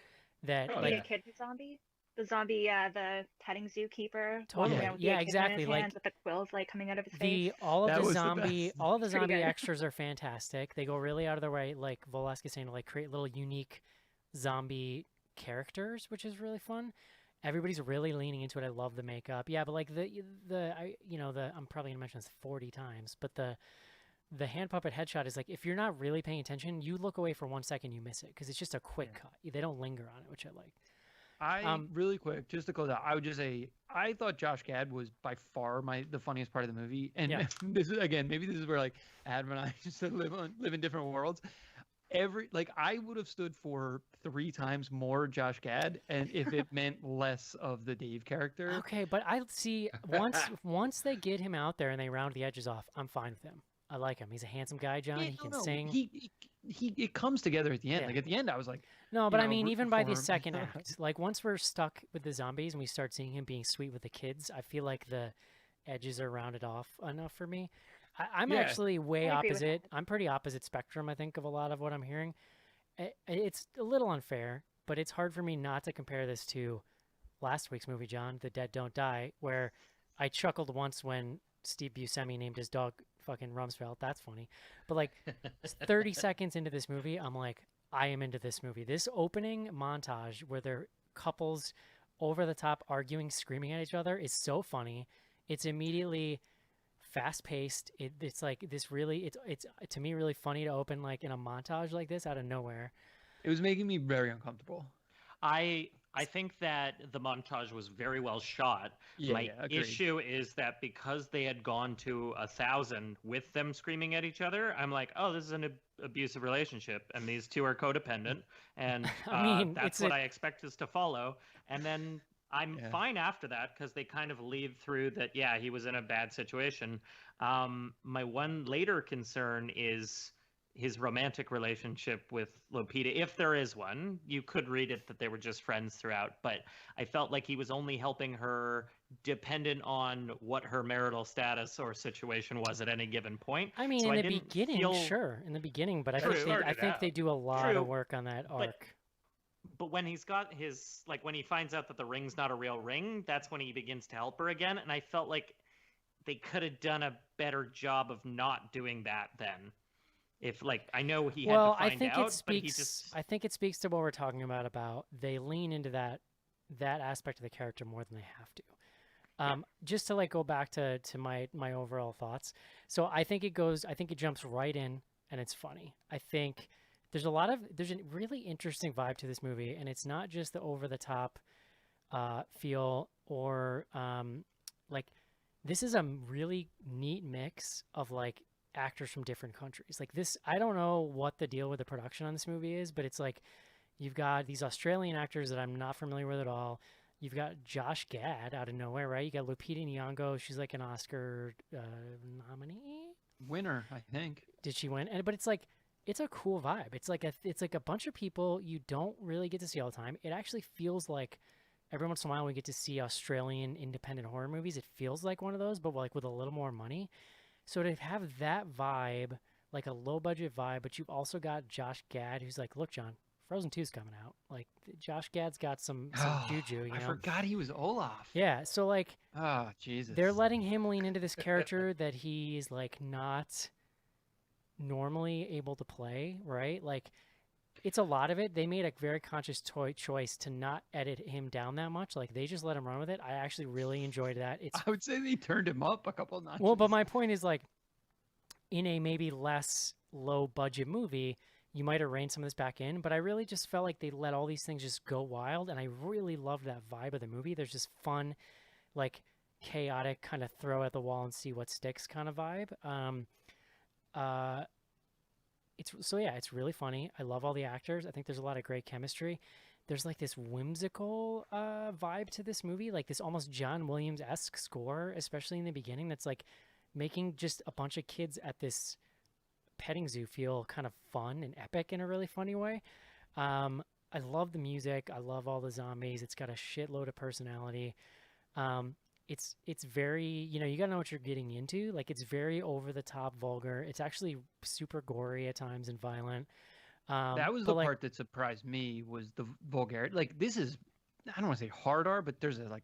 that a kid zombie. The zombie, the petting zookeeper. Totally. Yeah, exactly. Like with the quills like coming out of his face. All of the zombie extras are fantastic. They go really out of their way, like Volask is saying, to like create little unique zombie characters, which is really fun. Everybody's really leaning into it. I love the makeup. Yeah, but like I'm probably gonna mention this 40 times, but the the hand puppet headshot is like, if you're not really paying attention, you look away for 1 second, you miss it because it's just a quick cut. They don't linger on it, which I like. Really quick, just to close out, I would just say I thought Josh Gad was by far the funniest part of the movie. And Yeah. this is again, maybe this is where like Adam and I just live in different worlds. I would have stood for 3 times more Josh Gad, and if it meant less of the Dave character. Okay, but I see once they get him out there and they round the edges off, I'm fine with him. I like him. He's a handsome guy, John. Yeah, He can no, sing. it comes together at the end. Yeah. Like at the end, I was like, No, but I know, mean, rooting even by for the him. second act, like once we're stuck with the zombies and we start seeing him being sweet with the kids, I feel like the edges are rounded off enough for me. I'm Yeah. actually way I agree with opposite. I'm pretty opposite spectrum, I think, of a lot of what I'm hearing. It's a little unfair, but it's hard for me not to compare this to last week's movie, John, The Dead Don't Die, where I chuckled once when Steve Buscemi named his dog fucking Rumsfeld. That's funny. But like 30 seconds into this movie, I'm like, I am into this movie. This opening montage where they're couples over the top arguing, screaming at each other is so funny. It's immediately fast paced. It's like this really, it's to me really funny to open like in a montage like this out of nowhere. it was making me very uncomfortable. I think that the montage was very well shot. Yeah, My yeah, agreed. issue is that because they had gone to 1,000 with them screaming at each other, I'm like, oh, this is an abusive relationship, and these two are codependent, and I mean, that's what I expect this to follow. And then I'm fine after that because they kind of lead through that. Yeah, he was in a bad situation. My one later concern is his romantic relationship with Lupita, if there is one. You could read it that they were just friends throughout, but I felt like he was only helping her dependent on what her marital status or situation was at any given point. I mean, So in I the didn't beginning, feel- sure, in the beginning, but I True. think Started I think they out. do a lot True. of work on that arc. But when he's got his, like, when he finds out that the ring's not a real ring, that's when he begins to help her again. And I felt like they could have done a better job of not doing that then. If, like, I know he had Well, to find I think out, it but he speaks. just... I think it speaks to what we're talking about they lean into that aspect of the character more than they have to. Just to like go back to my overall thoughts. So I think it jumps right in and it's funny. I think there's a really interesting vibe to this movie, and it's not just the over the top feel or like this is a really neat mix of like actors from different countries. Like this, I don't know what the deal with the production on this movie is, but it's like you've got these Australian actors that I'm not familiar with at all. You've got Josh Gad out of nowhere, right? You got Lupita Nyong'o. She's like an Oscar nominee. Winner, I think. Did she win? But it's like it's a cool vibe. It's like a bunch of people you don't really get to see all the time. It actually feels like every once in a while we get to see Australian independent horror movies. It feels like one of those, but like with a little more money. So to have that vibe, like a low budget vibe, but you've also got Josh Gad, who's like, look, John, Frozen 2's coming out. Like Josh Gad's got some juju, you know. I forgot he was Olaf. Yeah, so like Oh, Jesus. they're letting him lean into this character that he's like not normally able to play, right? Like it's a lot of it. They made a very conscious choice to not edit him down that much. Like they just let him run with it. I actually really enjoyed that. It's I would say they turned him up a couple notches. well, but my point is like in a maybe less low budget movie, you might have reined some of this back in, but I really just felt like they let all these things just go wild, and I really loved that vibe of the movie. There's just fun, like chaotic kind of throw at the wall and see what sticks kind of vibe. It's really funny. I love all the actors. I think there's a lot of great chemistry. There's like this whimsical vibe to this movie, like this almost John Williams-esque score, especially in the beginning, that's like making just a bunch of kids at this petting zoo feel kind of fun and epic in a really funny way. I love the music. I love all the zombies. It's got a shitload of personality. It's very, you gotta know what you're getting into. Like it's very over the top vulgar. It's actually super gory at times and violent. That was but the like, part that surprised me was the vulgarity. Like this is, I don't want to say hard R, but there's a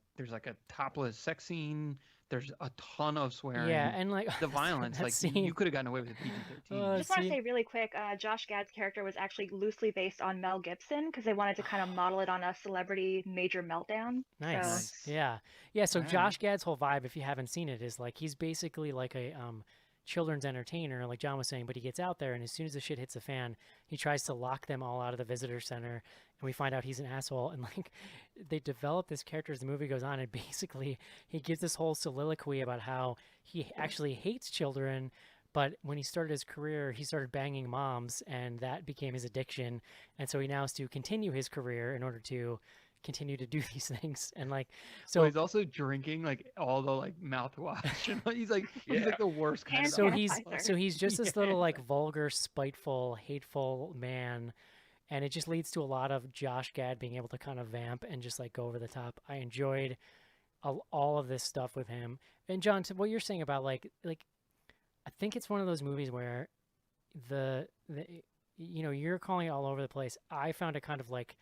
topless sex scene. There's a ton of swearing. yeah, and like The violence, that like scene. you could have gotten away with a PG-13. Uh, I just want to see- say really quick, Josh Gad's character was actually loosely based on Mel Gibson because they wanted to kind of model it on a celebrity major meltdown. Nice. Nice. Yeah. Yeah. So Alright. Josh Gad's whole vibe, if you haven't seen it, is like he's basically like a children's entertainer, like John was saying, but he gets out there, and as soon as the shit hits the fan, he tries to lock them all out of the visitor center, and we find out he's an asshole. And like, they develop this character as the movie goes on, and basically he gives this whole soliloquy about how he actually hates children, but when he started his career, he started banging moms, and that became his addiction. And so he now has to continue his career in order to continue to do these things. And like, so Well, he's also drinking like all the like mouthwash, and he's like the worst kind And of. so sanitizer. he's just this Yeah, little like vulgar, spiteful, hateful man, and it just leads to a lot of Josh Gad being able to kind of vamp and just like go over the top. I enjoyed all of this stuff with him. And John, to what you're saying about like I think it's one of those movies where the you know, you're calling it all over the place. I found it kind of like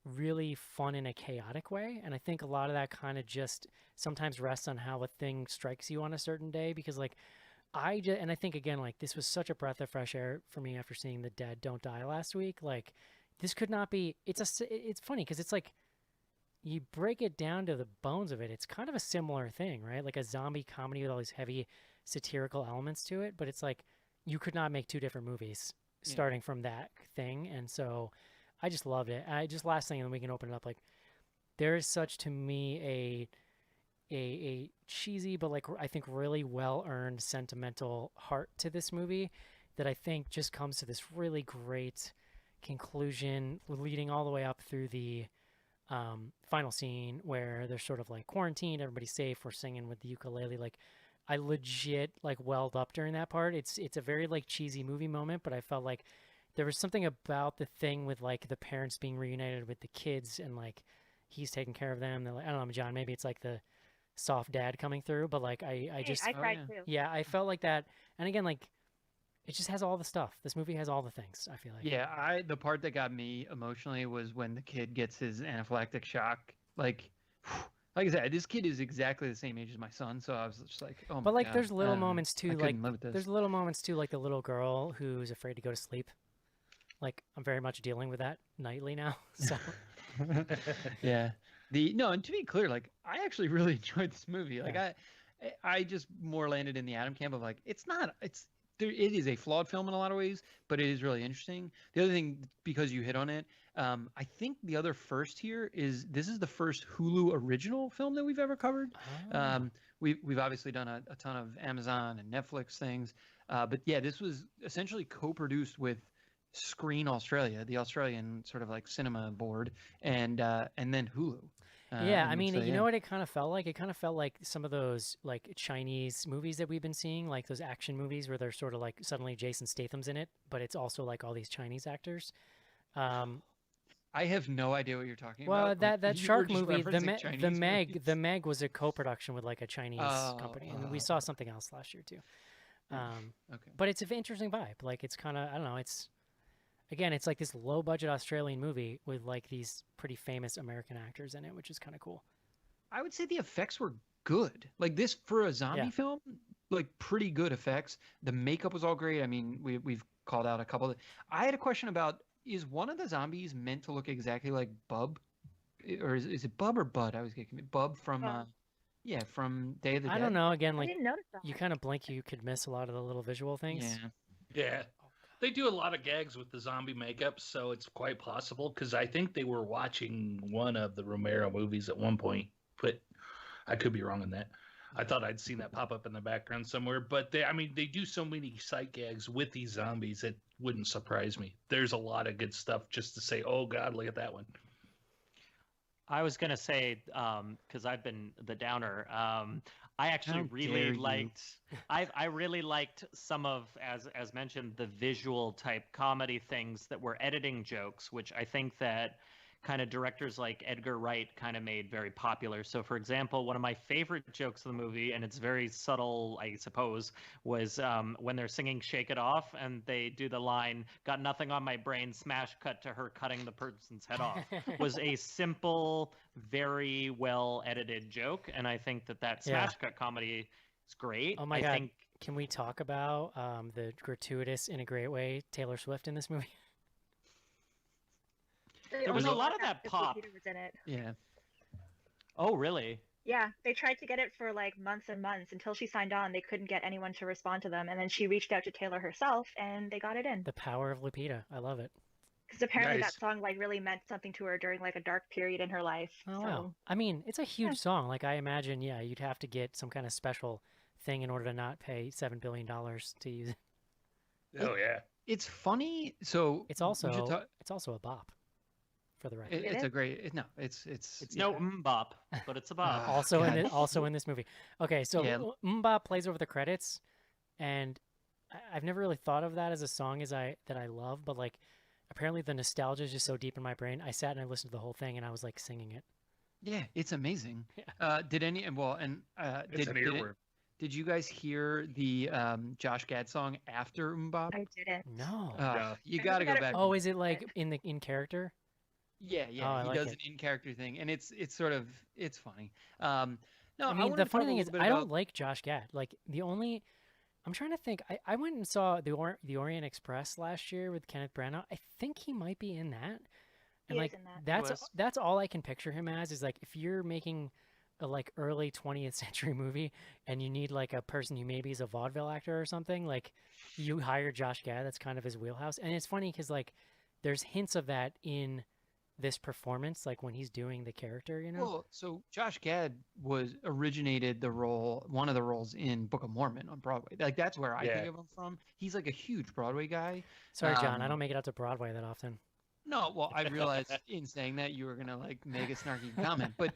really fun in a chaotic way, and I think a lot of that kind of just sometimes rests on how a thing strikes you on a certain day, because like and I think again, like, this was such a breath of fresh air for me after seeing The Dead Don't Die last week. Like, this could not be, it's funny because it's like, you break it down to the bones of it, it's kind of a similar thing, right? Like a zombie comedy with all these heavy satirical elements to it, but it's like you could not make two different movies starting from that thing. And so I just loved it. Last thing, and then we can open it up, like, there is such, to me, a cheesy but like I think really well earned sentimental heart to this movie that I think just comes to this really great conclusion, leading all the way up through the final scene where they're sort of like quarantined, everybody's safe, we're singing with the ukulele. Like, I legit like welled up during that part. It's a very like cheesy movie moment, but I felt like there was something about the thing with like the parents being reunited with the kids, and like he's taking care of them. They're like, I don't know, John, maybe it's like the soft dad coming through, but like I just I cried too. yeah, I felt like that. And again, like, it just has all the stuff. This movie has all the things, I feel like. Yeah, the part that got me emotionally was when the kid gets his anaphylactic shock. Like I said, this kid is exactly the same age as my son, so I was just like, oh my But like, God, there's little moments too, I like couldn't live with this. there's little moments too, like the little girl who's afraid to go to sleep. Like, I'm very much dealing with that nightly now. So Yeah. And to be clear, like, I actually really enjoyed this movie. Like, I just more landed in the Adam camp of like, it is a flawed film in a lot of ways, but it is really interesting. The other thing, because you hit on it, I think the other first here is this is the first Hulu original film that we've ever covered. We've obviously done a ton of Amazon and Netflix things, but yeah, this was essentially co-produced with Screen Australia, the Australian sort of like cinema board, and then Hulu. yeah, I mean, you know what it kind of felt like? It kind of felt like some of those like Chinese movies that we've been seeing, like those action movies where they're sort of like suddenly Jason Statham's in it, but it's also like all these Chinese actors. I have no idea what you're talking Well, about. that You were shark just movie, referencing Chinese movies. the Meg was a co-production with like a Chinese company, and we saw something else last year too. Okay. But it's an interesting vibe. Like, it's kind of, I don't know, it's like this low-budget Australian movie with like these pretty famous American actors in it, which is kind of cool. I would say the effects were good. Like, this for a zombie film, like, pretty good effects. The makeup was all great. I mean, we've called out a couple of. I had a question about, is one of the zombies meant to look exactly like Bub, or is it Bub or Bud? I was getting Bub from from Day of the Dead. I don't know. Again, I like, didn't notice that. you kind of blink, you could miss a lot of the little visual things. Yeah. They do a lot of gags with the zombie makeup, so it's quite possible, because I think they were watching one of the Romero movies at one point, but I could be wrong on that. I thought I'd seen that pop up in the background somewhere, but they do so many sight gags with these zombies, it wouldn't surprise me. There's a lot of good stuff just to say, oh God, look at that one. I was gonna say, because I've been the downer. I actually How really dare you. liked. I really liked some of, as mentioned, the visual type comedy things that were editing jokes, which I think that kind of directors like Edgar Wright kind of made very popular. So, for example, one of my favorite jokes of the movie, and it's very subtle, I suppose, was when they're singing "Shake It Off" and they do the line, "Got nothing on my brain," smash cut to her cutting the person's head off. Was a simple, very well edited joke, and I think that smash cut comedy is great. Oh my I God. think Can we talk about the gratuitous, in a great way, Taylor Swift in this movie? They There was only a lot did of that if pop. Lupita was in it. Yeah. Oh, really? Yeah, they tried to get it for like months and months until she signed on. They couldn't get anyone to respond to them, and then she reached out to Taylor herself, and they got it in. The power of Lupita. I love it. Because apparently Nice. that song like really meant something to her during like a dark period in her life. Oh, So wow. I mean, it's a yeah. huge song. Like, I imagine, yeah, you'd have to get some kind of special thing in order to not pay $7 billion to use it. Oh yeah. It's funny. So It's we should also talk. it's also a bop, for the record. It, Is it's it? a great. No, it's It's yeah. no bop, but it's a bop. Ah, Also in God. also in this movie. Okay, so Yeah. Mbop plays over the credits, and I've never really thought of that as a song that I love, but like apparently the nostalgia is just so deep in my brain. I sat and I listened to the whole thing, and I was like singing it. Yeah, it's amazing. Yeah. Did any well and It's an earworm. did you guys hear the Josh Gad song after Mbop? I didn't. No. No. You I got to heard go that back. Oh, is it like in character? Yeah, Oh, yeah. I He like does it. an in character thing, and it's sort of it's funny. No, I I mean, wanted the to funny talk a thing is, little bit I about. don't like Josh Gad. Like I'm trying to think. I went and saw the Orient Express last year with Kenneth Branagh. I think he might be in that. He And is like in that. was. that's all I can picture him as is like if you're making a like early 20th century movie and you need like a person who maybe is a vaudeville actor or something, like you hire Josh Gad. That's kind of his wheelhouse. And it's funny because like there's hints of that in this performance, like when he's doing the character, you know? Well, so Josh Gad originated the role, one of the roles in Book of Mormon on Broadway. Like that's where I Yeah. think of him from. He's like a huge Broadway guy. Sorry, John, I Um, don't make it out to Broadway that often. No, well, I realized in saying that you were gonna like make a snarky comment, but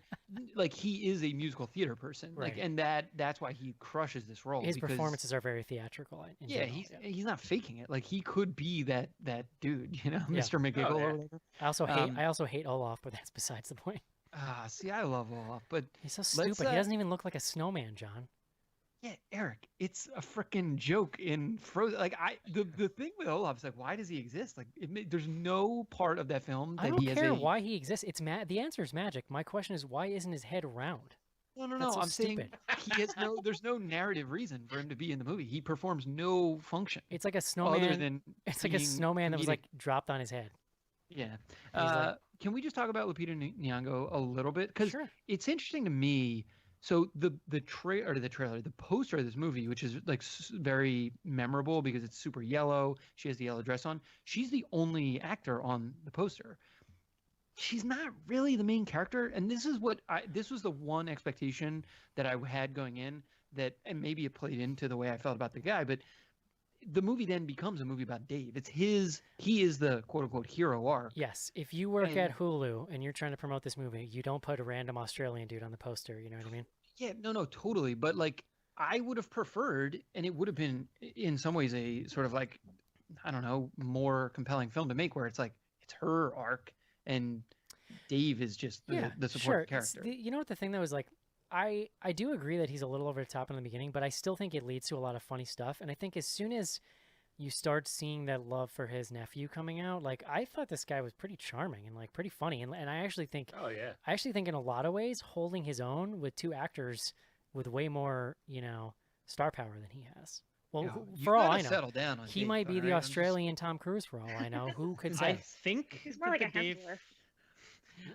like he is a musical theater person, like, Right. and that's why he crushes this role. His because, performances are very theatrical in yeah, general. he's not faking it. Like he could be that dude, Yeah. Mr. McGiggle Oh, yeah. or whatever. I also hate Olaf, but that's besides the point. See, I love Olaf, but He's so Let's, stupid. He doesn't even look like a snowman, John. yeah, Eric, it's a freaking joke in Frozen. Like the thing with Olaf is like, why does he exist? Like, there's no part of that film that I don't he has care a. why he exists. The answer is magic. My question is why isn't his head round? No, That's so I'm saying stupid. he has no. There's no narrative reason for him to be in the movie. He performs no function It's like a other snowman. than It's like a being snowman that was comedic. like dropped on his head. Yeah. like- Can we just talk about Lupita Nyong'o a little bit? Because Sure. it's interesting to me. So the trailer, the poster of this movie, which is like very memorable because it's super yellow. She has the yellow dress on. She's the only actor on the poster. She's not really the main character, and this is what this was the one expectation that I had going in, that, and maybe it played into the way I felt about the guy, but the movie then becomes a movie about Dave. He is the quote unquote hero arc. Yes. If you work And- at Hulu and you're trying to promote this movie, you don't put a random Australian dude on the poster. You know what I mean? Yeah, no, totally. But like, I would have preferred, and it would have been in some ways a sort of like, I don't know, more compelling film to make, where it's like it's her arc and Dave is just the support sure. character. You know what the thing though is like, I do agree that he's a little over the top in the beginning, but I still think it leads to a lot of funny stuff. And I think as soon as you start seeing that love for his nephew coming out, like I thought this guy was pretty charming and like pretty funny. And I actually think Oh yeah. in a lot of ways holding his own with two actors with way more, star power than he has. Well, You for all gotta I know, settle down on he Dave, might be all the right? I'm just- Australian Tom Cruise for all I know. Who could I say? think He's more like that a the Dave. Hemsworth.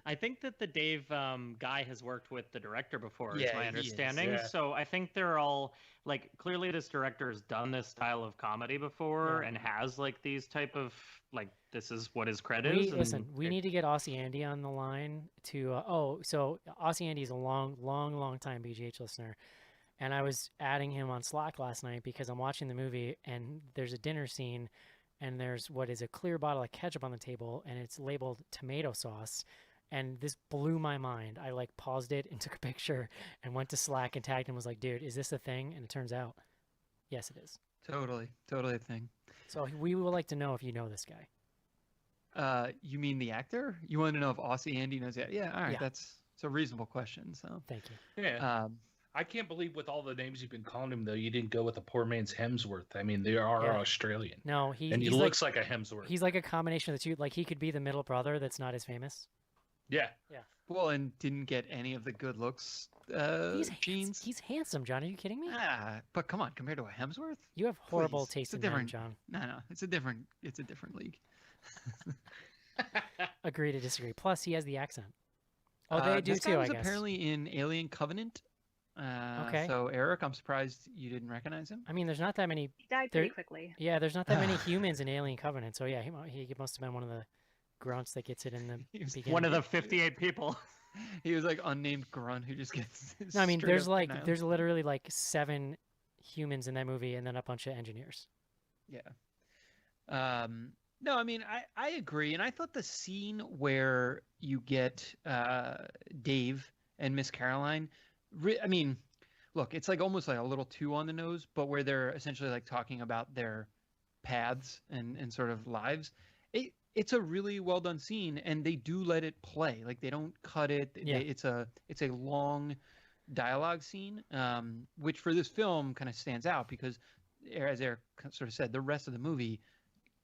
I think that the Dave guy has worked with the director before, is Yeah, my he is, understanding. yeah. So I think they're all like, clearly this director has done this style of comedy before Yeah. and has like these type of like, this is what his credit is. Listen, and we it- need to get Aussie Andy on the line to. So Aussie Andy is a long time BGH listener, and I was adding him on Slack last night because I'm watching the movie and there's a dinner scene, and there's what is a clear bottle of ketchup on the table, and it's labeled tomato sauce. And this blew my mind. I like paused it and took a picture and went to Slack and tagged him. Was like, dude, is this a thing? And it turns out, yes, it is. Totally a thing. So we would like to know if you know this guy. You mean the actor? You want to know if Aussie Andy knows that? Yeah, all right, Yeah. that's it's a reasonable question. So, Thank you. Yeah. I can't believe with all the names you've been calling him though, you didn't go with a poor man's Hemsworth. I mean, they are Yeah. Australian, No, and he he's looks like a Hemsworth. he's like a combination of the two. Like he could be the middle brother that's not as famous. Yeah. well, and didn't get any of the good looks He's genes. He's handsome, John. Are you kidding me? But come on, compared to a Hemsworth? You have horrible Please, taste it's a in men, different- John. No, it's a different league. Agree to disagree. Plus, he has the accent. Oh, they do This guy too, I was guess. apparently in Alien Covenant. Okay. So Eric, I'm surprised you didn't recognize him. I mean, there's not that many. He died There, pretty quickly. yeah, there's not that many humans in Alien Covenant. So yeah, he must have been one of the grunts that gets it in the He was beginning. One of the 58 people. He was like unnamed grunt who just gets. No, I mean, straight up there's annihilated. literally like 7 humans in that movie, and then a bunch of engineers. Yeah. No, I mean, I agree, and I thought the scene where you get Dave and Miss Caroline, I mean, look, it's like almost like a little too on the nose, but where they're essentially like talking about their paths and sort of lives. It's a really well done scene, and they do let it play. Like they don't cut it. Yeah. It's a long dialogue scene, which for this film kind of stands out because, as Eric sort of said, the rest of the movie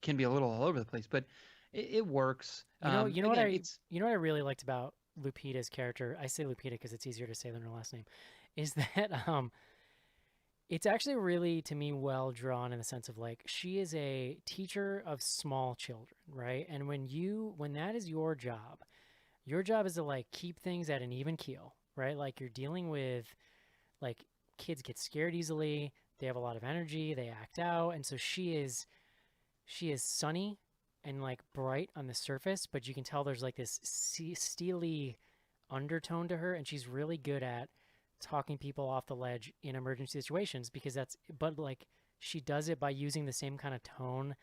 can be a little all over the place, but it works. You know Again, what I really liked about Lupita's character. I say Lupita because it's easier to say than her last name. Is that it's actually really, to me, well drawn in the sense of like she is a teacher of small children, right? And when that is your job is to like keep things at an even keel, right? Like you're dealing with like kids get scared easily, they have a lot of energy, they act out, and so she is sunny and like bright on the surface, but you can tell there's like this steely undertone to her, and she's really good at talking people off the ledge in emergency situations but like she does it by using the same kind of tone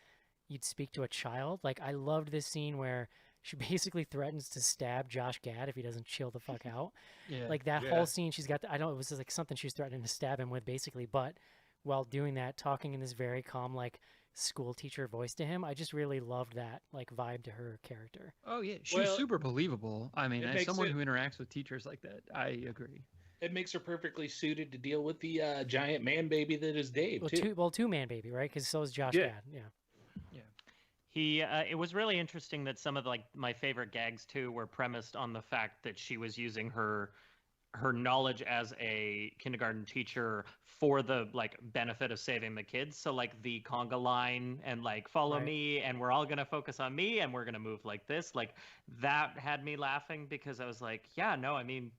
you'd speak to a child. Like I loved this scene where she basically threatens to stab Josh Gad if he doesn't chill the fuck out. yeah. Like that Yeah. whole scene, I don't know, it was just like something she was threatening to stab him with basically, but while doing that, talking in this very calm, like school teacher voice to him. I just really loved that like vibe to her character. Oh yeah, she's Well, super believable. I mean, it as makes someone it- who interacts with teachers like that, I agree. It makes her perfectly suited to deal with the giant man baby that is Dave, Well, too. two-man baby, right? Because so is Josh Yeah. Gad. Yeah. It was really interesting that some of like my favorite gags too were premised on the fact that she was using her knowledge as a kindergarten teacher for the like benefit of saving the kids. So like the conga line and like follow Right. me and we're all gonna focus on me and we're gonna move like this. Like that had me laughing because I was like, yeah, no, I mean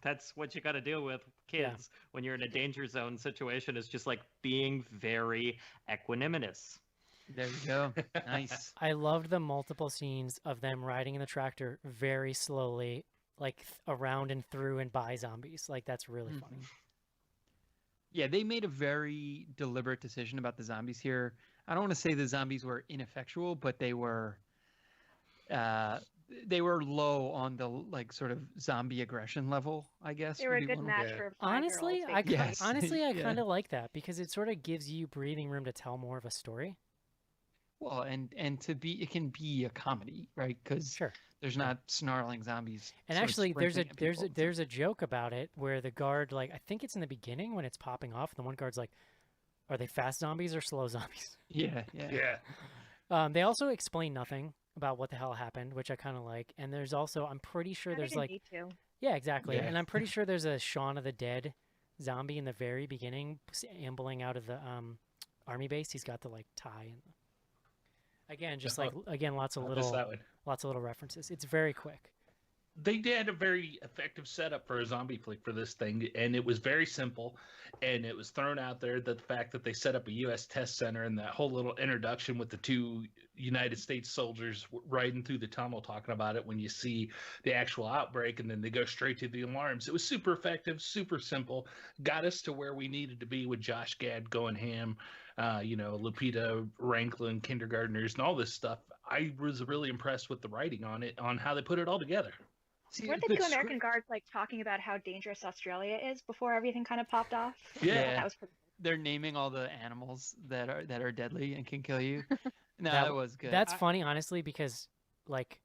that's what you got to deal with kids when you're in a danger zone situation, is just like being very equanimous. There you go. Nice. I loved the multiple scenes of them riding in the tractor very slowly, like around and through and by zombies. Like that's really funny. Yeah, they made a very deliberate decision about the zombies here. I don't want to say the zombies were ineffectual, but they were low on the like sort of zombie aggression level, I guess. They were a would be good one match Yeah. for Honestly, 5-year-olds, Yes. honestly, I Yeah. kind of like that because it sort of gives you breathing room to tell more of a story. Well, and to be, it can be a comedy, right? Because Sure. there's not snarling zombies. And sort of actually, sprinting at people. there's a joke about it where the guard, like, I think it's in the beginning when it's popping off, and the one guard's like, "Are they fast zombies or slow zombies?" Yeah. They also explain nothing about what the hell happened, which I kind of like. And there's also, I'm pretty sure I there's didn't like, need to. yeah, exactly. Yeah. And I'm pretty sure there's a Shaun of the Dead zombie in the very beginning, ambling out of the army base. He's got the like tie and again, just like lots of I missed that one. little references. It's very quick. They did a very effective setup for a zombie flick for this thing, and it was very simple. And it was thrown out there that the fact that they set up a U.S. test center and that whole little introduction with the 2 United States soldiers riding through the tunnel talking about it when you see the actual outbreak, and then they go straight to the alarms. It was super effective, super simple, got us to where we needed to be with Josh Gad going ham, Lupita wrangling kindergartners and all this stuff. I was really impressed with the writing on it, on how they put it all together. See, Weren't the 2 American guards like talking about how dangerous Australia is before everything kind of popped off? Yeah. That was pretty they're naming all the animals that are deadly and can kill you. No, That- that was good. That's funny, honestly, because like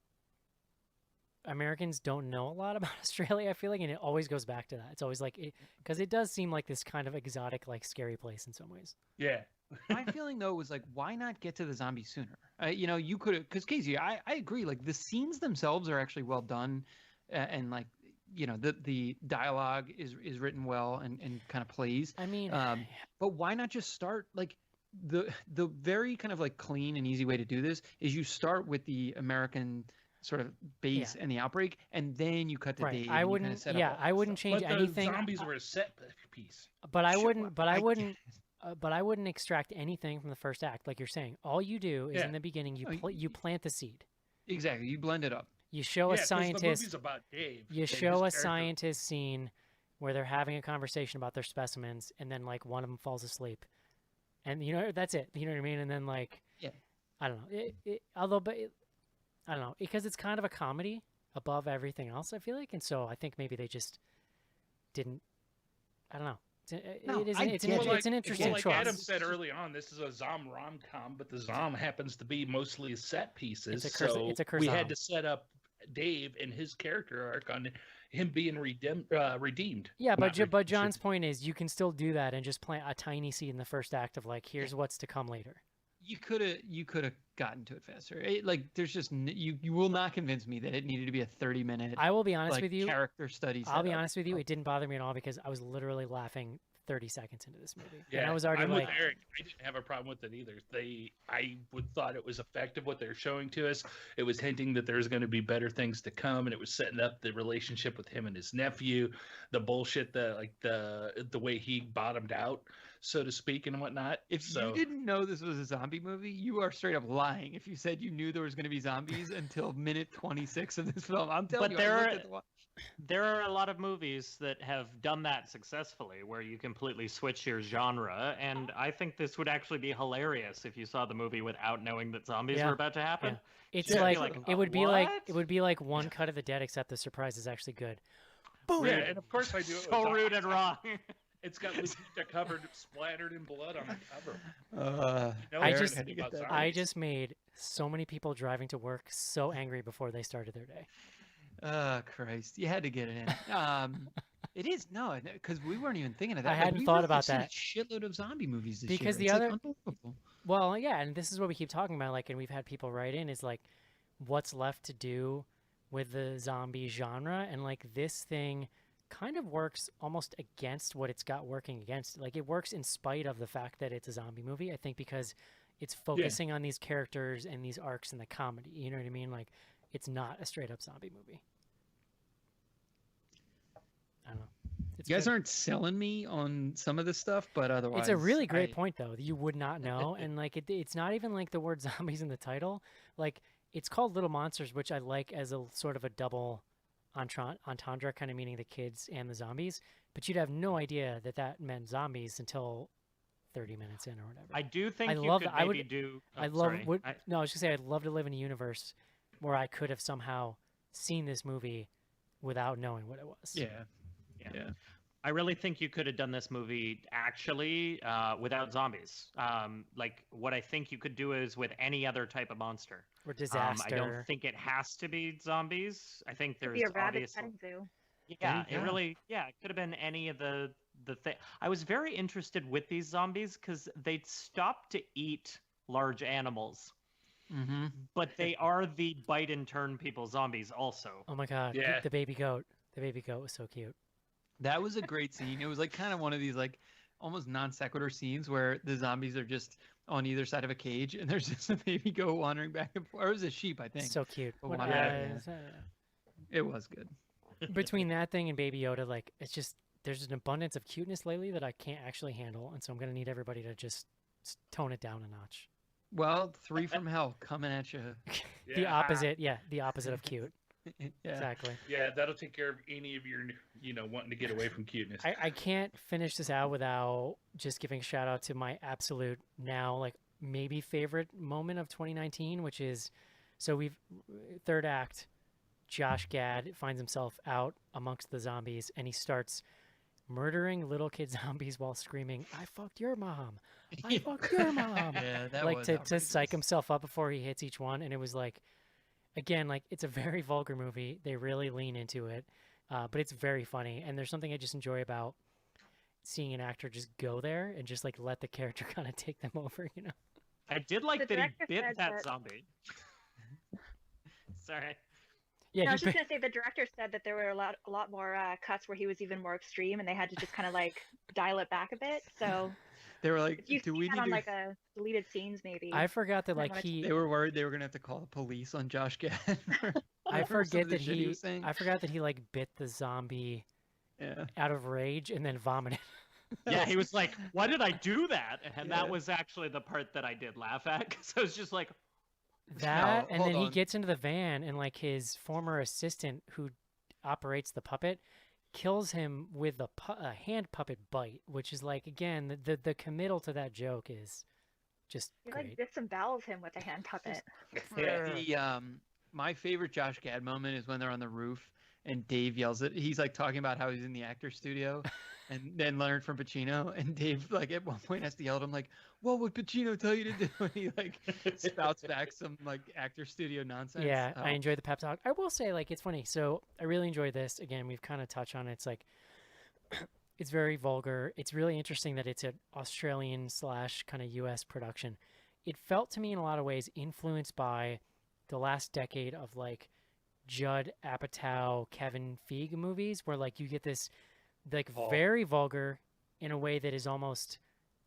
Americans don't know a lot about Australia, I feel like, and it always goes back to that. It's always like, because it does seem like this kind of exotic, like scary place in some ways. Yeah. My feeling though was like, why not get to the zombies sooner? You could have, because Casey, I agree. Like the scenes themselves are actually well done, and like the dialogue is written well and kind of plays. I mean, But why not just start like the very kind of like clean and easy way to do this is you start with the American sort of base and the outbreak, and then you cut to Right. Dave. I and you wouldn't. kinda set Yeah, up all I that wouldn't stuff. change But the anything. zombies were a set piece. But I Sure, wouldn't. But I get wouldn't. it. But I wouldn't extract anything from the first act, like you're saying. All you do is Yeah. in the beginning you Oh, you plant the seed. Exactly. You blend it up. You show Yeah, a 'cause the movie's scientist. about Dave. You and show his a character. scientist scene where they're having a conversation about their specimens, and then like one of them falls asleep, and that's it. You know what I mean? And then like, Yeah. I don't know. I don't know, because it's kind of a comedy above everything else. I feel like, and so I think maybe they just didn't. I don't know. No, It is. I It's get it. it's an interesting Well, like choice. Adam said early on, this is a Zom rom-com, but the Zom happens to be mostly set pieces. It's a cur- so it's a we had Kurzom. to set up Dave and his character arc on him being redeemed. Yeah, Not but re- John's point is you can still do that and just plant a tiny seed in the first act of like, here's what's to come later. You could have gotten to it faster. There's just you will not convince me that it needed to be a 30-minute I will be honest with you. character study. I'll be setup. honest with you. It didn't bother me at all because I was literally laughing 30 seconds into this movie. Yeah, And I was already I'm like, with Eric. I didn't have a problem with it either. I thought it was effective what they're showing to us. It was hinting that there's going to be better things to come, and it was setting up the relationship with him and his nephew, the bullshit, the way he bottomed out, so to speak, and whatnot. If you didn't know this was a zombie movie, you are straight up lying. If you said you knew there was going to be zombies until minute 26 of this film, I'm telling But you, I looked at the there are a lot of movies that have done that successfully, where you completely switch your genre, and I think this would actually be hilarious if you saw the movie without knowing that zombies Yeah, were about to happen. it's Yeah, like, like, it would be like what? it would be like one cut of the dead, except the surprise is actually good. Boom. Yeah, and of course I do it. with So rude zombies. and wrong. It's got Lupita covered, splattered in blood on the cover. You know I everything just- about I zombies. just made so many people driving to work so angry before they started their day. Oh Christ! You had to get it in. It is no, because we weren't even thinking of that. I hadn't we thought really about seen that. A shitload of zombie movies this Because year. the It's, other- unbelievable. Well, yeah, and this is what we keep talking about, like, and we've had people write in, is like, what's left to do with the zombie genre, and like this thing kind of works almost against what it's got working against. Like, it works in spite of the fact that it's a zombie movie, I think, because it's focusing on these characters and these arcs and the comedy. You know what I mean? Like, it's not a straight up zombie movie. I don't know. It's You guys good. aren't selling me on some of this stuff, but otherwise, It's a really great point, though. That you would not know, and like it's not even like the word zombies in the title. Like, it's called Little Monsters, which I like as a sort of a double entendre, kind of meaning the kids and the zombies. But you'd have no idea that that meant zombies until 30 minutes in or whatever. I do think I you love could that. I would- maybe do. Oh, I love. sorry. No, I was gonna say I'd love to live in a universe where I could have somehow seen this movie without knowing what it was. Yeah. I really think you could have done this movie actually without zombies. Like what I think you could do is with any other type of monster. Or disaster. I don't think it has to be zombies. I think Could there's be a rabbit obviously petting zoo. yeah, you it go. really it could have been any of the thing. I was very interested with these zombies because they'd stop to eat large animals, Mm-hmm. but they are the bite and turn people zombies also. Oh my god. Yeah. The baby goat. The baby goat was so cute. That was a great scene. It was like kind of one of these like almost non sequitur scenes where the zombies are just on either side of a cage and there's just a baby goat wandering back and forth. Or it was a sheep, I think. So cute. But What- why- It was good. between that thing and Baby Yoda, like it's just there's an abundance of cuteness lately that I can't actually handle, and so I'm gonna need everybody to just tone it down a notch. Well, 3 from hell coming at you. The opposite, the opposite of cute. Yeah. Exactly. Yeah, that'll take care of any of your, wanting to get away from cuteness. I can't finish this out without just giving a shout out to my absolute now like maybe favorite moment of 2019, which is third act. Josh Gad finds himself out amongst the zombies and he starts murdering little kid zombies while screaming, "I fucked your mom! I fucked your mom!" Yeah, that like was to outrageous. psych himself up before he hits each one. And it was like, again, like it's a very vulgar movie. They really lean into it, but it's very funny. And there's something I just enjoy about seeing an actor just go there and just like let the character kind of take them over, you know? I did like The that director he bit said that that- zombie. Sorry. Yeah, No, I he was just ba- gonna say the director said that there were a lot more cuts where he was even more extreme, and they had to just kind of like dial it back a bit. So They were like, if you do see we that need on to... like a deleted scenes, maybe. I forgot that Might like wanna he They were worried they were going to have to call the police on Josh Gad. I Remember some forget of the that shit he was saying? I forgot that he like bit the zombie Yeah. out of rage and then vomited. Yeah, he was like, "Why did I do that?" And Yeah. that was actually the part that I did laugh at because I was just like, That and hold then he on. gets into the van and like his former assistant who operates the puppet kills him with a hand puppet bite, which is like again the committal to that joke is just He like great. disembowels him with a hand puppet. Yeah. The my favorite Josh Gad moment is when they're on the roof and Dave yells at he's like talking about how he's in the actor studio and then Leonard from Pacino and Dave like at one point has to yell at him like, what would Pacino tell you to do? And he like spouts back some like actor studio nonsense. Yeah, I Oh, enjoy the pep talk. I will say like it's funny. So I really enjoy this. Again, we've kind of touched on it. It's like it's very vulgar. It's really interesting that it's an Australian slash kind of U.S. production. It felt to me in a lot of ways influenced by the last decade of like Judd Apatow, Kevin Feige movies, where like you get this like Oh. very vulgar in a way that is almost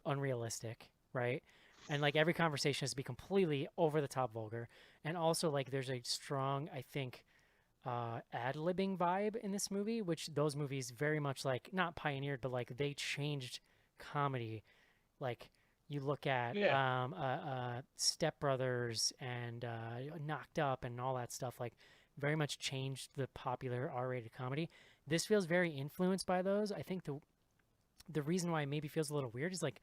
unrealistic, right? And like every conversation has to be completely over the top vulgar, and also like there's a strong, I think, ad-libbing vibe in this movie, which those movies very much like not pioneered, but like they changed comedy. Like you look at Yeah. Step Brothers and Knocked Up and all that stuff. Like very much changed the popular R-rated comedy. This feels very influenced by those. I think the reason why it maybe feels a little weird is like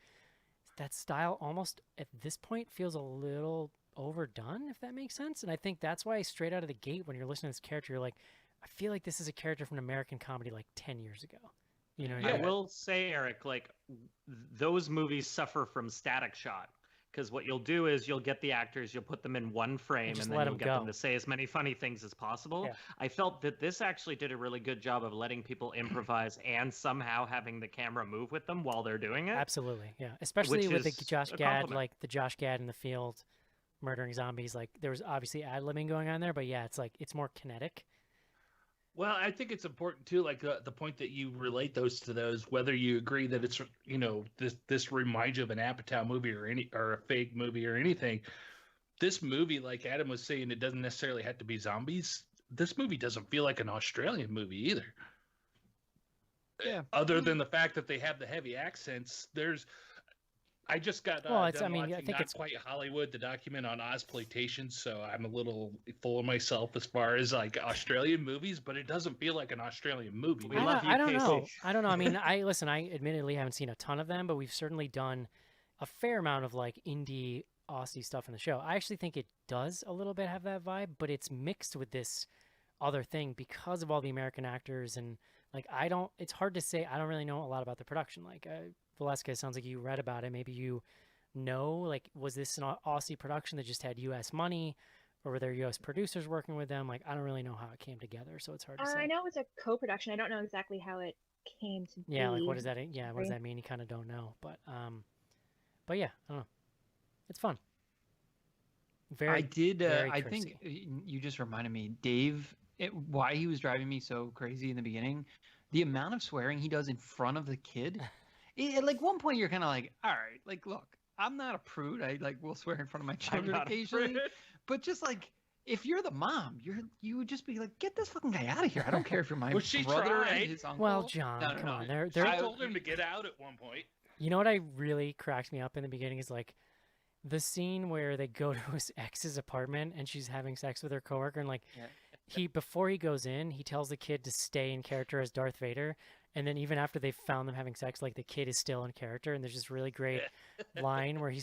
that style almost at this point feels a little overdone, if that makes sense. And I think that's why straight out of the gate, when you're listening to this character, you're like, I feel like this is a character from an American comedy like 10 years ago. You know what I I mean? will say, Eric, like those movies suffer from static shot because what you'll do is you'll get the actors, you'll put them in one frame, just and then let you'll 'em get them go. to say as many funny things as possible. Yeah. I felt that this actually did a really good job of letting people improvise and somehow having the camera move with them while they're doing it. Absolutely. Yeah. Especially with the is Josh a Gad, compliment. like the Josh Gad in the field murdering zombies. Like there was obviously ad-libbing going on there, but yeah, it's like it's more kinetic. Well, I think it's important too, like the point that you relate those to those, whether you agree that it's this reminds you of an Apatow movie or a fake movie or anything. This movie, like Adam was saying, it doesn't necessarily have to be zombies. This movie doesn't feel like an Australian movie either. yeah. Other than the fact that they have the heavy accents, I just got Well, it's- done I mean, I watching think Not it's- Quite Hollywood, the document on Ozploitation, so I'm a little full of myself as far as like Australian movies, but it doesn't feel like an Australian movie. We I love don't, you, I don't Casey. know. I don't know. I mean, I listen. I admittedly haven't seen a ton of them, but we've certainly done a fair amount of like indie Aussie stuff in the show. I actually think it does a little bit have that vibe, but it's mixed with this other thing because of all the American actors and like I don't. It's hard to say. I don't really know a lot about the production. Like Velasquez, sounds like you read about it. Maybe you know. Like, was this an Aussie production that just had U.S. money? Or were there U.S. producers working with them? Like, I don't really know how it came together, so it's hard to say. I know it was a co-production. I don't know exactly how it came to be. Yeah, like what does that? Yeah, what does Sorry. that mean? You kind of don't know, but yeah, I don't know. It's fun. Very. I did. very I think you just reminded me, Dave. Why he was driving me so crazy in the beginning, the amount of swearing he does in front of the kid. At like one point, you're kind of like, all right, like look, I'm not a prude. I like will swear in front of my I'm children not occasionally, afraid. but just like if you're the mom, you would just be like, get this fucking guy out of here. I don't care if you're my Well, she brother and tried. his uncle. Well, John, No, no, come no. on. They're I they're. told him to get out at one point. You know what I really cracked me up in the beginning is like the scene where they go to his ex's apartment and she's having sex with her coworker and like Yeah. before he goes in, he tells the kid to stay in character as Darth Vader. And then even after they've found them having sex, like the kid is still in character. And there's this really great line where he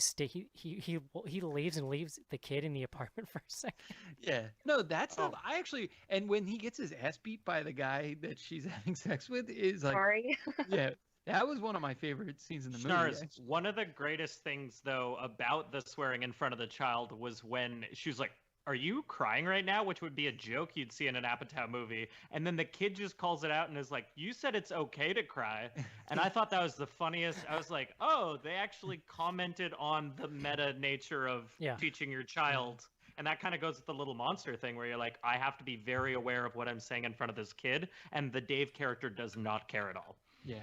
leaves and leaves the kid in the apartment for a second. Yeah. No, that stuff. I actually, and when he gets his ass beat by the guy that she's having sex with, is like, Sorry. yeah, that was one of my favorite scenes in the movie. Schnars, actually. one of the greatest things though about the swearing in front of the child was when she was like, "Are you crying right now?" Which would be a joke you'd see in an Apatow movie, and then the kid just calls it out and is like, "You said it's okay to cry," and I thought that was the funniest. I was like, "Oh, they actually commented on the meta nature of Yeah. teaching your child." And that kind of goes with the little monster thing where you're like, I have to be very aware of what I'm saying in front of this kid, and the Dave character does not care at all. Yeah.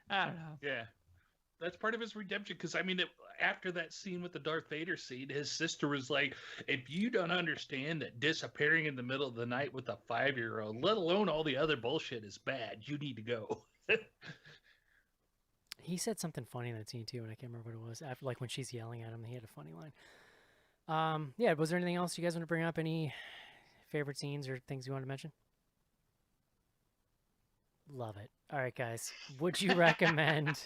I don't know. Yeah. That's part of his redemption. Because I mean, after that scene with the Darth Vader scene, his sister was like, "If you don't understand that disappearing in the middle of the night with a 5-year-old, let alone all the other bullshit, is bad, you need to go." He said something funny in that scene too, and I can't remember what it was. After, like when she's yelling at him, he had a funny line. Yeah. Was there anything else you guys want to bring up? Any favorite scenes or things you want to mention? Love it. All right, guys. Would you recommend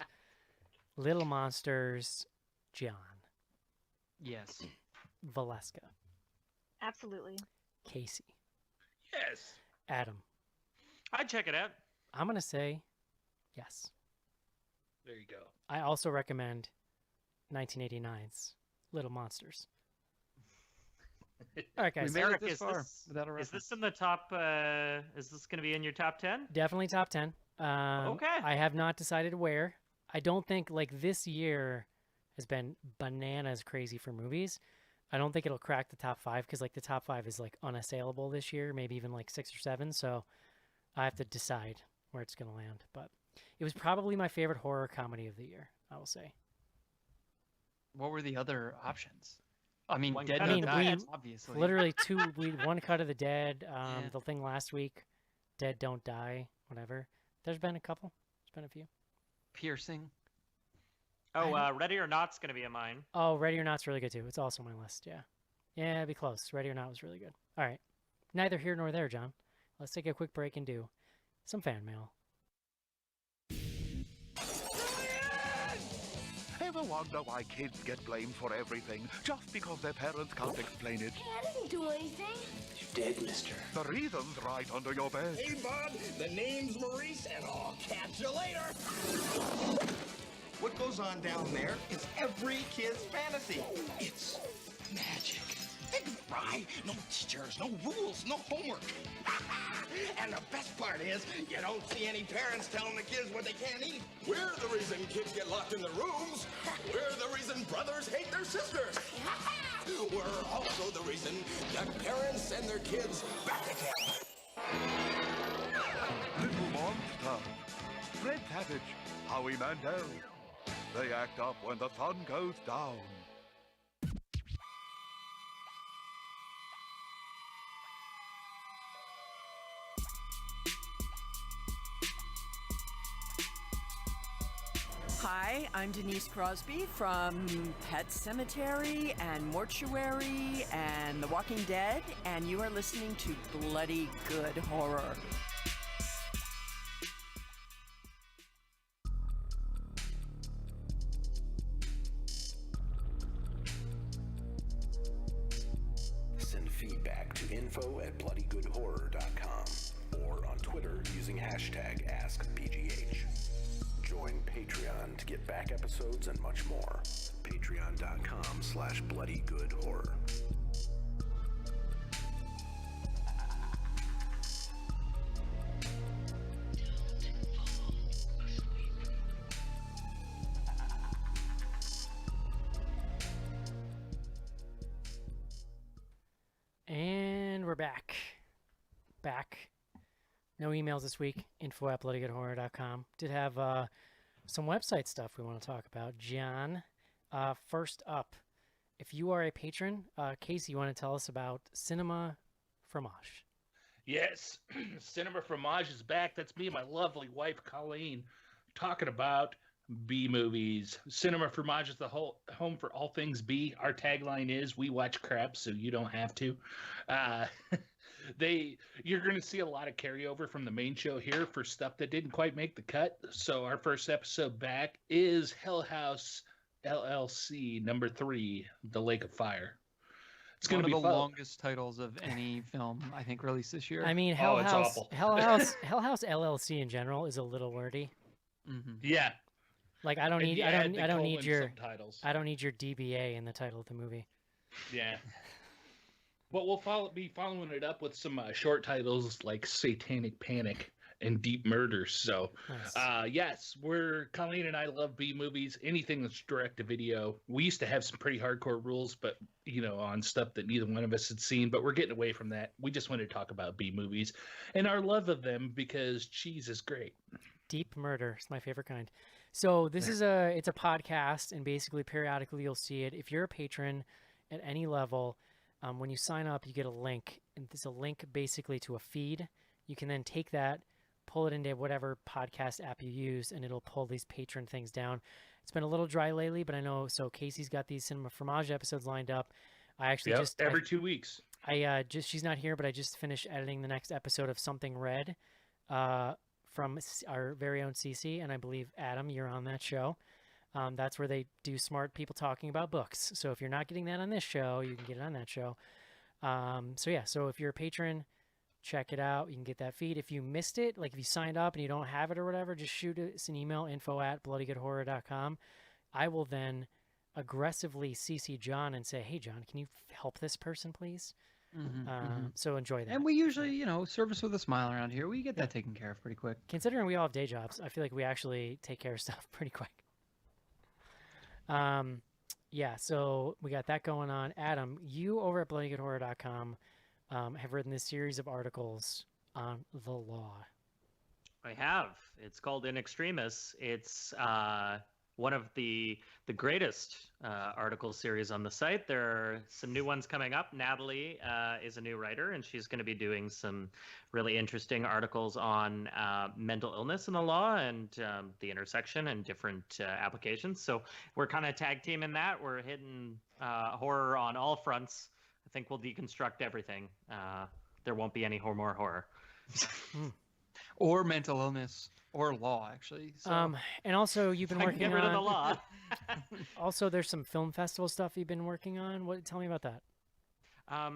Little Monsters, John, Yes. Valeska, Absolutely. Casey, Yes. Adam? I'd check it out. I'm going to say yes. There you go. I also recommend 1989's Little Monsters. All right, We guys. made Eric, it this is far this- without a Is reference. this in the top? Is this going to be in your top 10? Definitely top 10. Okay. I have not decided where. I don't think, like, this year has been bananas crazy for movies. I don't think it'll crack the top 5 because, like, the top 5 is, like, unassailable this year, maybe even, like, 6 or 7. So I have to decide where it's going to land. But it was probably my favorite horror comedy of the year, I will say. What were the other options? I mean, One Dead Cut of Don't the Die, Dead. obviously. Literally one Cut of the Dead, Yeah. the thing last week, Dead Don't Die, whatever. There's been a couple. There's been a few. Piercing. Oh, I Ready or Not's going to be in mine. Oh, Ready or Not's really good too. It's also on my list. Yeah. Yeah, it'd be close. Ready or Not was really good. All right. Neither here nor there, John. Let's take a quick break and do some fan mail. Ever wonder why kids get blamed for everything just because their parents can't explain it? I didn't do anything. You did, mister. The reason's right under your bed. Hey, bud, the name's Maurice, and I'll catch you later. What goes on down there is every kid's fantasy. It's magic. Think of it, Rye. No teachers, no rules, no homework. And the best part is, you don't see any parents telling the kids what they can't eat. We're the reason kids get locked in their rooms. We're the reason brothers hate their sisters. We're also the reason that parents send their kids back to camp. Little Monster. Fred Savage. Howie Mandel. They act up when the sun goes down. Hi, I'm Denise Crosby from Pet Cemetery and Mortuary and The Walking Dead, and you are listening to Bloody Good Horror. Send feedback to info@bloodygoodhorror.com or on Twitter using hashtag AskBGH. Join Patreon to get back episodes and much more. Patreon.com/bloodygoodhorror. And we're back. No emails this week. info@bloodygoodhorror.com. Did have some website stuff we want to talk about. John, first up, if you are a patron, Casey, you want to tell us about Cinema Fromage? Yes, Cinema Fromage is back. That's me and my lovely wife, Colleen, talking about B movies. Cinema Fromage is the home for all things B. Our tagline is, we watch crap so you don't have to. You're going to see a lot of carryover from the main show here for stuff that didn't quite make the cut. So our first episode back is Hell House LLC number 3, The Lake of Fire. It's going One to be of the fun. longest titles of any film, I think, released this year. I mean, Oh, Hell it's House, awful. Hell House LLC in general is a little wordy. Mhm. Yeah. Like I don't And need you I add don't the I don't need colon your subtitles. I don't need your DBA in the title of the movie. Yeah. But we'll be following it up with some short titles like Satanic Panic and Deep Murder. So, Nice. yes, Colleen and I love B movies, anything that's direct to video. We used to have some pretty hardcore rules, but on stuff that neither one of us had seen, but we're getting away from that. We just wanted to talk about B movies and our love of them because cheese is great. Deep murder. It's my favorite kind. So this is it's a podcast, and basically periodically you'll see it. If you're a patron at any level, when you sign up, you get a link, and there's a link basically to a feed. You can then take that, pull it into whatever podcast app you use, and it'll pull these patron things down. It's been a little dry lately, but I know. So Casey's got these Cinema Fromage episodes lined up. I actually every 2 weeks. She's not here, but I just finished editing the next episode of Something Red, from our very own CC, and I believe Adam, you're on that show. That's where they do smart people talking about books. So if you're not getting that on this show, you can get it on that show. So if you're a patron, check it out. You can get that feed. If you missed it, like if you signed up and you don't have it or whatever, just shoot us an email, info@bloodygoodhorror.com. I will then aggressively CC John and say, hey, John, can you help this person, please? So enjoy that. And we usually, service with a smile around here. We get that taken care of pretty quick. Considering we all have day jobs, I feel like we actually take care of stuff pretty quick. So we got that going on. Adam, you over at bloodygoodhorror.com have written this series of articles on the law. I have. It's called In Extremis. It's one of the greatest article series on the site. There are some new ones coming up. Natalie is a new writer, and she's going to be doing some really interesting articles on mental illness in the law and the intersection and different applications. So we're kind of tag teaming that. We're hitting horror on all fronts. I think we'll deconstruct everything. There won't be any more horror. Or mental illness. Or law, actually. So. And also, you've been working get rid of the law. Also, there's some film festival stuff you've been working on. Tell me about that.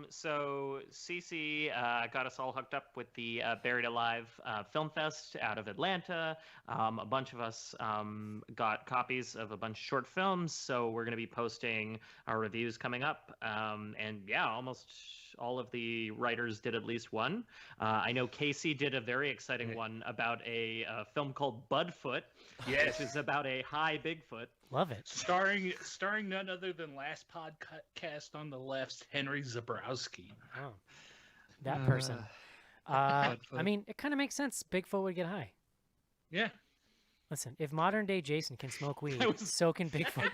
So CC got us all hooked up with the Buried Alive Film Fest out of Atlanta. A bunch of us got copies of a bunch of short films, so we're going to be posting our reviews coming up. And yeah, almost all of the writers did at least one. I know Casey did a very exciting one about a film called Budfoot, which is about a high Bigfoot. Love it. Starring none other than last podcast on the left's Henry Zabrowski. Oh, that person. I mean, it kind of makes sense. Bigfoot would get high. Yeah. Listen, if modern day Jason can smoke weed, so can Bigfoot.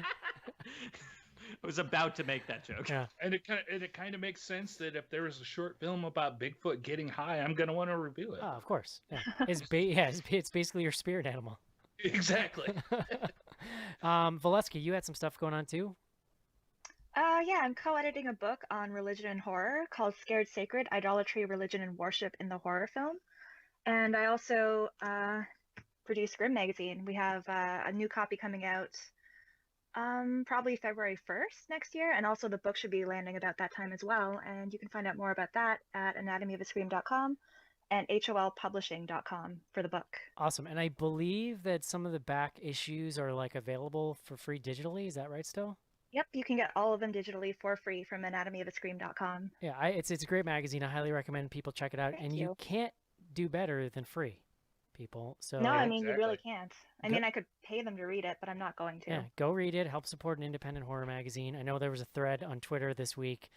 I was about to make that joke. Yeah. And it kind of makes sense that if there was a short film about Bigfoot getting high, I'm going to want to review it. Oh, of course. Yeah. It's basically your spirit animal. Exactly. Valeska, you had some stuff going on too? I'm co-editing a book on religion and horror called Scared Sacred: Idolatry, Religion, and Worship in the Horror Film. And I also produce Grim Magazine. We have a new copy coming out probably February 1st next year, and also the book should be landing about that time as well. And you can find out more about that at anatomyofascream.com and holpublishing.com for the book. Awesome. And I believe that some of the back issues are like available for free digitally. Is that right still? Yep, you can get all of them digitally for free from anatomyofascream.com. Yeah, it's a great magazine. I highly recommend people check it out. Thank you. You can't do better than free, people. So no, I mean, you really can't. I mean, I could pay them to read it, but I'm not going to. Yeah, go read it. Help support an independent horror magazine. I know there was a thread on Twitter this week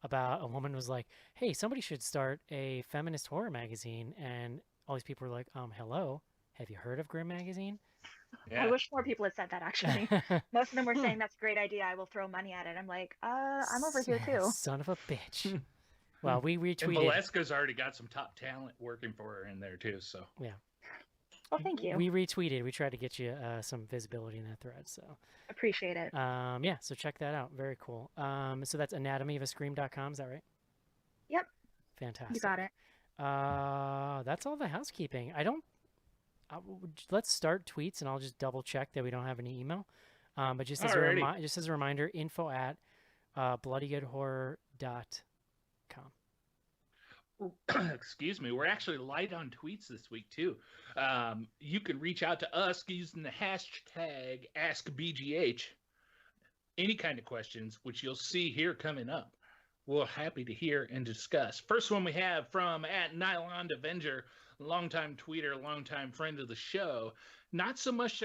about a woman was like, hey, somebody should start a feminist horror magazine. And all these people were like, hello, have you heard of Grim Magazine? Yeah. I wish more people had said that, actually. Most of them were saying, that's a great idea, I will throw money at it. I'm like, I'm over here too. Son of a bitch. Well, we retweeted. And Valeska's already got some top talent working for her in there too, so. Yeah. Well, thank you. We retweeted. We tried to get you some visibility in that thread, so. Appreciate it. Yeah, so check that out. Very cool. So that's anatomyofascream.com, is that right? Yep. Fantastic. You got it. That's all the housekeeping. Let's start tweets, and I'll just double check that we don't have any email. But just as a reminder, info@bloodygoodhorror.com. Excuse me. We're actually light on tweets this week too. You can reach out to us using the hashtag AskBGH. Any kind of questions, which you'll see here coming up. We're happy to hear and discuss. First one we have from @Nylon Avenger, longtime tweeter, longtime friend of the show. Not so much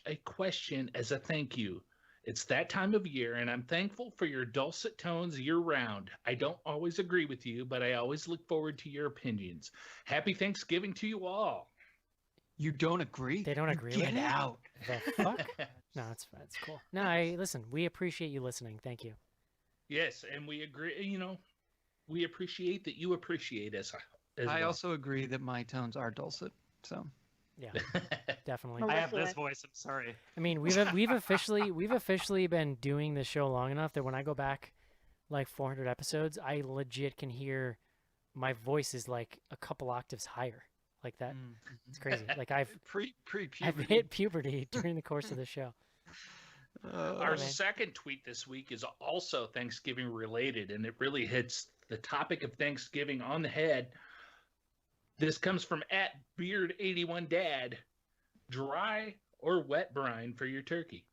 a question as a thank you. It's that time of year, and I'm thankful for your dulcet tones year-round. I don't always agree with you, but I always look forward to your opinions. Happy Thanksgiving to you all. You don't agree? They don't You agree Get with me? out. The fuck? No, that's cool. No, listen. We appreciate you listening. Thank you. Yes, and we agree. You know, we appreciate that you appreciate us. I well. also agree that my tones are dulcet. So Yeah, definitely. I have this Mellifluous. voice. I'm sorry. I mean, we've officially been doing this show long enough that when I go back like 400 episodes, I legit can hear my voice is like a couple octaves higher, like that. It's crazy. Like I've pre-puberty. hit puberty during the course of the show. Our man. second tweet this week is also Thanksgiving related, and it really hits the topic of Thanksgiving on the head. This comes from @Beard81Dad. Dry or wet brine for your turkey?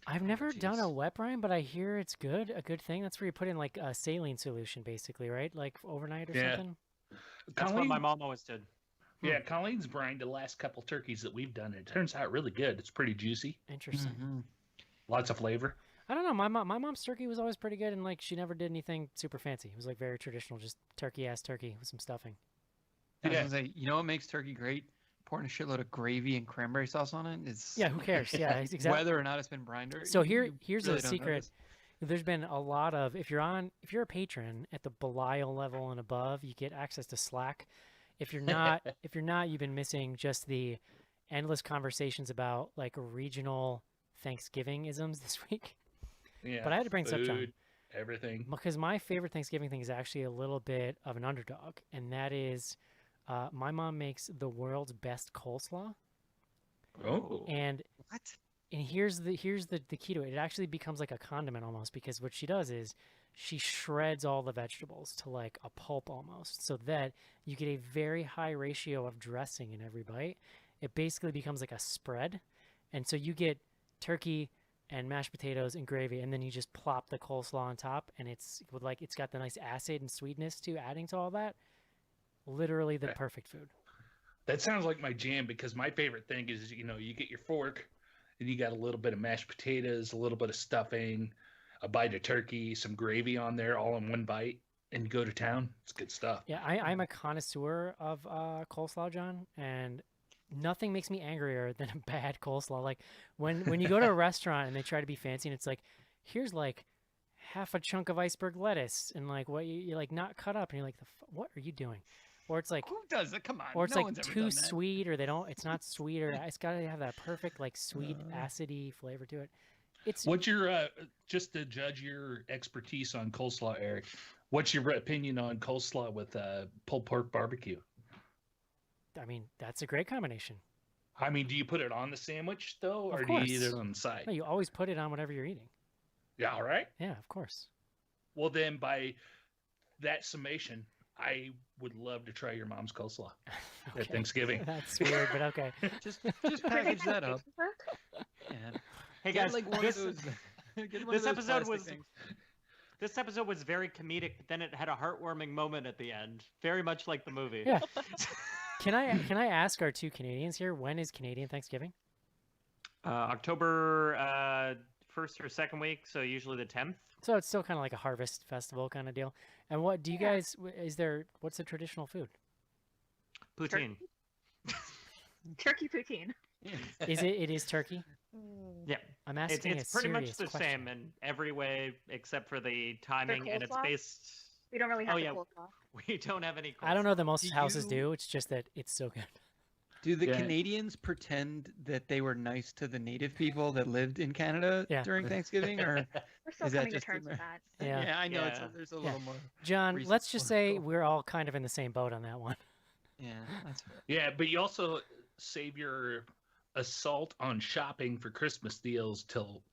I've never done a jeez. wet brine, but I hear it's good. A good thing. That's where you put in like a saline solution, basically, right? Like overnight or Yeah. something. That's what my mom always did. Yeah, Colleen's brined the last couple turkeys that we've done. It turns out really good. It's pretty juicy, Interesting. lots of flavor. I don't know. My mom's turkey was always pretty good, and like she never did anything super fancy. It was like very traditional, just turkey-ass turkey with some stuffing. I was Yeah. gonna say, you know what makes turkey great? Pouring a shitload of gravy and cranberry sauce on it. It's Yeah, who cares? Yeah, exactly. whether or not it's been brined or. So you here's really a don't secret. notice. There's been a lot of if you're a patron at the Belial level and above, you get access to Slack. If you're not, you've been missing just the endless conversations about like regional Thanksgiving isms this week. Yeah, But I had to bring this up, John, food, everything. because my favorite Thanksgiving thing is actually a little bit of an underdog, and that is my mom makes the world's best coleslaw, Oh, and What? here's the key to it. It actually becomes like a condiment almost, because what she does is she shreds all the vegetables to like a pulp almost, so that you get a very high ratio of dressing in every bite. It basically becomes like a spread, and so you get turkey and mashed potatoes and gravy, and then you just plop the coleslaw on top, and it's got the nice acid and sweetness too, adding to all that. Literally the Okay. perfect food. that sounds like my jam because my favorite thing is, you get your fork and you got a little bit of mashed potatoes, a little bit of stuffing, a bite of turkey, some gravy on there all in one bite, and you go to town. It's good stuff. Yeah, I'm a connoisseur of coleslaw, John, and nothing makes me angrier than a bad coleslaw. Like when you go to a restaurant and they try to be fancy, and it's like, here's like half a chunk of iceberg lettuce and like what you like not cut up, and you're like, what are you doing? Or it's like, Who does it? Come on. or it's no like one's ever too done that. sweet, or it's not sweet, or it's got to have that perfect like sweet acidy flavor to it. It's What's your just to judge your expertise on coleslaw, Eric? What's your opinion on coleslaw with pulled pork barbecue? I mean, that's a great combination. I mean, do you put it on the sandwich though, Of or do you eat course. it on the side? No, you always put it on whatever you're eating. Yeah, all right. Yeah, of course. Well, then by that summation, I would love to try your mom's coleslaw at Okay. Thanksgiving. That's weird, but okay. Just package that up. Yeah. Hey Get guys, like one of this those- get one of this those episode plastic was things. this episode was very comedic, but then it had a heartwarming moment at the end, very much like the movie. Yeah. Can I ask our two Canadians here, when is Canadian Thanksgiving? October first or second week, so usually the 10th. So it's still kind of like a harvest festival kind of deal. And what do you guys? What's the traditional food? Poutine. Turkey poutine. Is it? It is turkey. Yeah. I'm It's, asking it's a pretty much serious the question. same in every way except for the timing, and it's coleslaw? based. We don't really have Oh, the yeah. coleslaw. We don't have any. I don't know that most Do houses you- do. It's just that it's so good. Do the Yeah. Canadians pretend that they were nice to the native people that lived in Canada Yeah. during Thanksgiving, or We're still Is that coming to just terms with Amer- that. Yeah. I know Yeah. there's a Yeah. little more. John, Reason let's just for say it. we're all kind of in the same boat on that one. Yeah, that's fair. Yeah, but you also save your assault on shopping for Christmas deals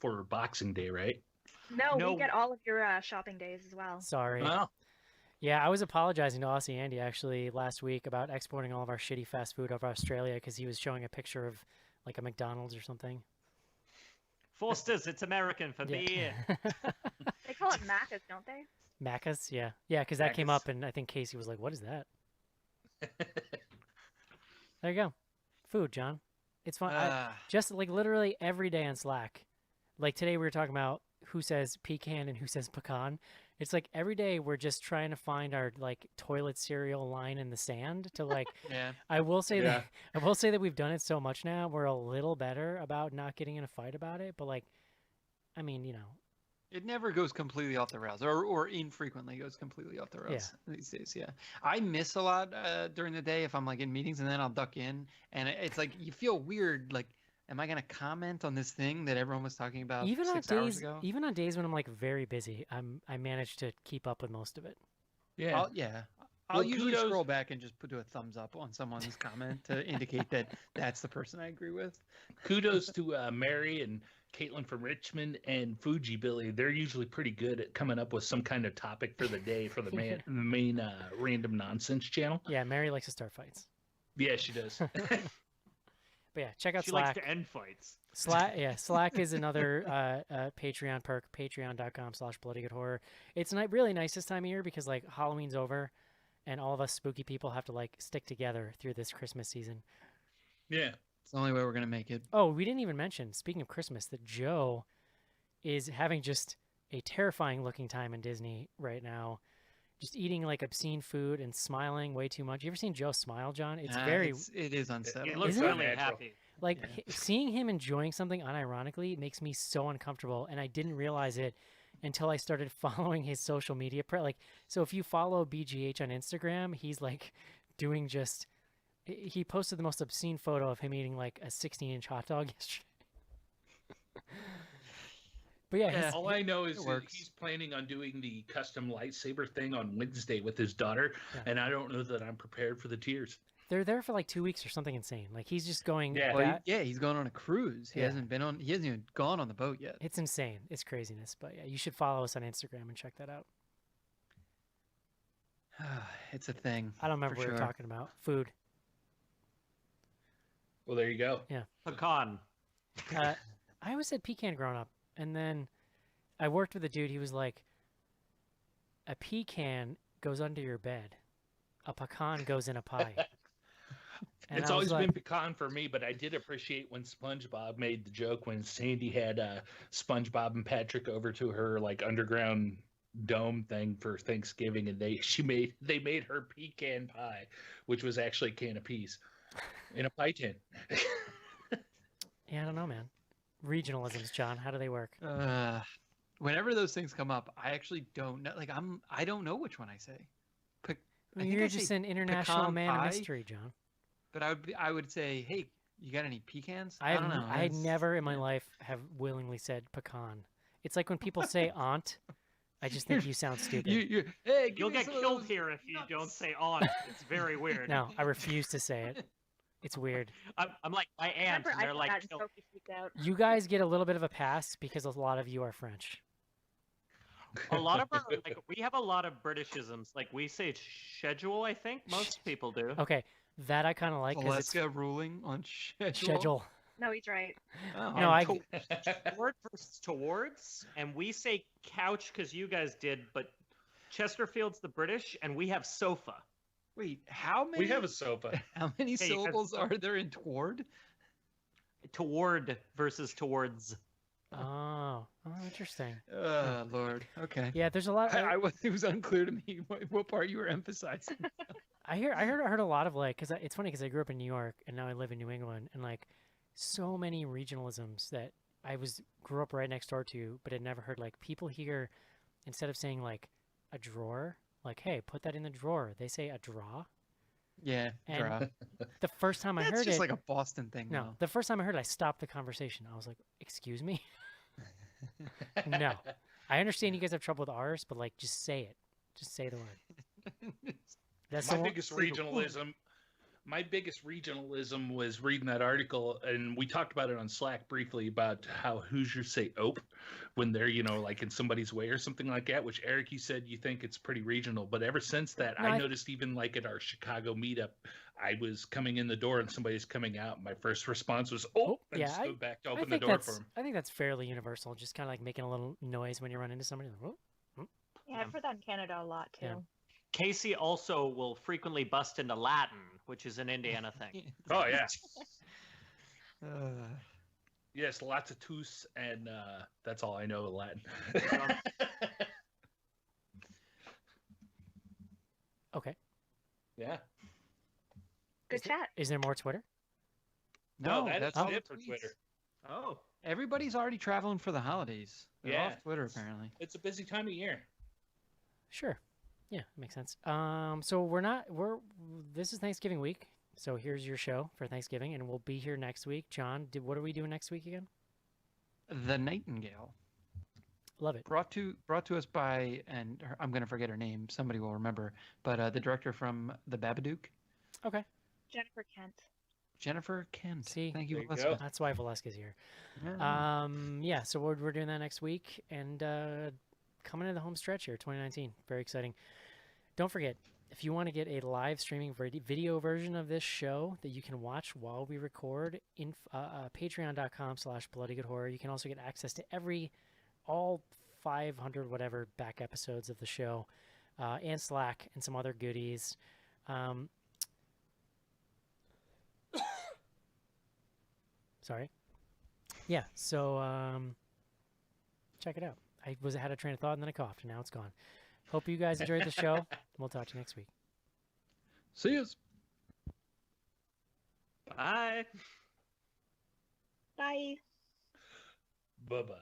for Boxing Day, right? No, No. we get all of your shopping days as well. Sorry. Well, Yeah, I was apologizing to Aussie Andy actually last week about exporting all of our shitty fast food over Australia because he was showing a picture of like a McDonald's or something. Foster's, it's American for me. They call it Macca's, don't they? Macca's, yeah, because that came Macca's. up, and I think Casey was like, "What is that?" There you go, food, John. It's fun. Just like literally every day on Slack. Like today, we were talking about who says pecan and who says pecan, It's like every day we're just trying to find our like toilet cereal line in the sand to like. Yeah. I will say Yeah. I will say that we've done it so much now. We're a little better about not getting in a fight about it. But like, I mean, It never goes completely off the rails, or infrequently goes completely off the rails these days. Yeah, I miss a lot during the day if I'm like in meetings, and then I'll duck in, and it's like you feel weird. Like, am I gonna comment on this thing that everyone was talking about even on 6 hours days, ago? even on days when I'm like very busy, I manage to keep up with most of it. Yeah. I'll Well, usually kudos- scroll back and just do a thumbs up on someone's comment to indicate that that's the person I agree with. Kudos to Mary and Caitlin from Richmond and Fuji Billy. They're usually pretty good at coming up with some kind of topic for the day for the main random nonsense channel. Yeah, Mary likes to start fights. Yeah, she does. But yeah, check out She Slack. likes to end fights. Slack is another Patreon perk. Patreon.com/bloodygoodhorror. It's really nice this time of year because like Halloween's over, and all of us spooky people have to like stick together through this Christmas season. Yeah. It's the only way we're gonna make it. Oh, we didn't even mention, speaking of Christmas, that Joe is having just a terrifying looking time in Disney right now. Just eating like obscene food and smiling way too much. You ever seen Joe smile, John? It's very It is unsettling. He looks Isn't it? really Natural. happy. like Yeah. seeing him enjoying something unironically makes me so uncomfortable, and I didn't realize it until I started following his social media. So if you follow BGH on Instagram, he's like doing just. He posted the most obscene photo of him eating like a 16-inch hot dog yesterday. But yeah, Yeah. All I know is It that works. he's planning on doing the custom lightsaber thing on Wednesday with his daughter, Yeah. and I don't know that I'm prepared for the tears. they're there for like 2 weeks or something insane. Like he's just going. Yeah. Well, he's going on a cruise. He Yeah. hasn't even gone on the boat yet. It's insane. It's craziness. But yeah, you should follow us on Instagram and check that out. It's a thing. I don't remember for what we were sure. talking about. Food. Well, there you go. Pecan. I always said pecan growing up, and then I worked with a dude. He was like, "A pecan goes under your bed, a pecan goes in a pie." And It's I always was been like, pecan for me, but I did appreciate when SpongeBob made the joke when Sandy had SpongeBob and Patrick over to her like underground dome thing for Thanksgiving, and they made her pecan pie, which was actually a can of peas in a pie tin. Yeah, I don't know, man. Regionalisms, John. How do they work? Whenever those things come up, I actually don't know. Like I don't know which one I say. I think You're I just say an international pecan man of pie, mystery, John. But I would say, hey, you got any pecans? I don't know. I It's- never in my yeah. life have willingly said pecan. It's like when people say aunt. I just think you sound stupid. Hey, give You'll me get some of killed those here if you nuts. don't say on. It's very weird. No, I refuse to say it. It's weird. I'm like my aunt, Remember, and I they're said like, that and "Kill-" Sophie freaked out. You guys get a little bit of a pass because a lot of you are French. a lot of our, like we have a lot of Britishisms. Like we say schedule, I think most people do. Okay, that I kind of like because it's Alaska ruling on schedule. schedule. No, he's right. Oh, No, I Toward versus towards, and we say couch because you guys did, but Chesterfield's the British, and we have sofa. wait. How many? We have a sofa. How many Hey, you had syllables some- are there in toward? Toward versus towards. Oh, interesting. Lord. Okay. Yeah, there's a lot. It was unclear to me what part you were emphasizing. I heard a lot of like because it's funny because I grew up in New York and now I live in New England and like so many regionalisms that grew up right next door to, but had never heard. Like people here, instead of saying like a drawer, like hey, put that in the drawer, they say a draw. Yeah. And draw. The first time I That's heard just it, like a Boston thing. no, though. the first time I heard it, I stopped the conversation. I was like, excuse me. No, I understand you guys have trouble with R's, but like, just say it. Just say the word. That's my the one- biggest regionalism. My biggest regionalism was reading that article, and we talked about it on Slack briefly about how Hoosiers say "ope" when they're, like in somebody's way or something like that. Which Eric, you said you think it's pretty regional, but ever since that, No, I I- noticed even like at our Chicago meetup, I was coming in the door and somebody's coming out. My first response was "oh," Oh, and yeah, stood back to I open the think door that's for him. I think that's fairly universal. Just kind of like making a little noise when you run into somebody. Like, "Whoa." Yeah, I've heard that in Canada a lot too. Yeah. Casey also will frequently bust into Latin, which is an Indiana thing. Oh yeah, Uh, yes, lots of tus, and that's all I know of Latin. Yeah. Good chat. Is there more Twitter? No, that's that's all it the for tweets. Twitter. Oh, Everybody's already traveling for the holidays. They're Yeah. off Twitter apparently. It's a busy time of year. Sure. Yeah, makes sense. So this is Thanksgiving week. So here's your show for Thanksgiving, and we'll be here next week. John, what are we doing next week again? The Nightingale. Love it. Brought to us by, and I'm going to forget her name. Somebody will remember, but the director from The Babadook, Okay. Jennifer Kent. Jennifer Kent. See? Thank you, There you Valeska. go. That's why Velasquez here. Yeah. Yeah, so we're doing that next week, and coming into the home stretch here, 2019. Very exciting. Don't forget, if you want to get a live streaming video version of this show that you can watch while we record, patreon.com/bloodygoodhorror. You can also get access to all 500 whatever back episodes of the show, and Slack and some other goodies. Sorry. Yeah, so check it out. I had a train of thought and then I coughed and now it's gone. Hope you guys enjoyed the show. We'll talk to you next week. See yous. bye. Bye. Bye-bye.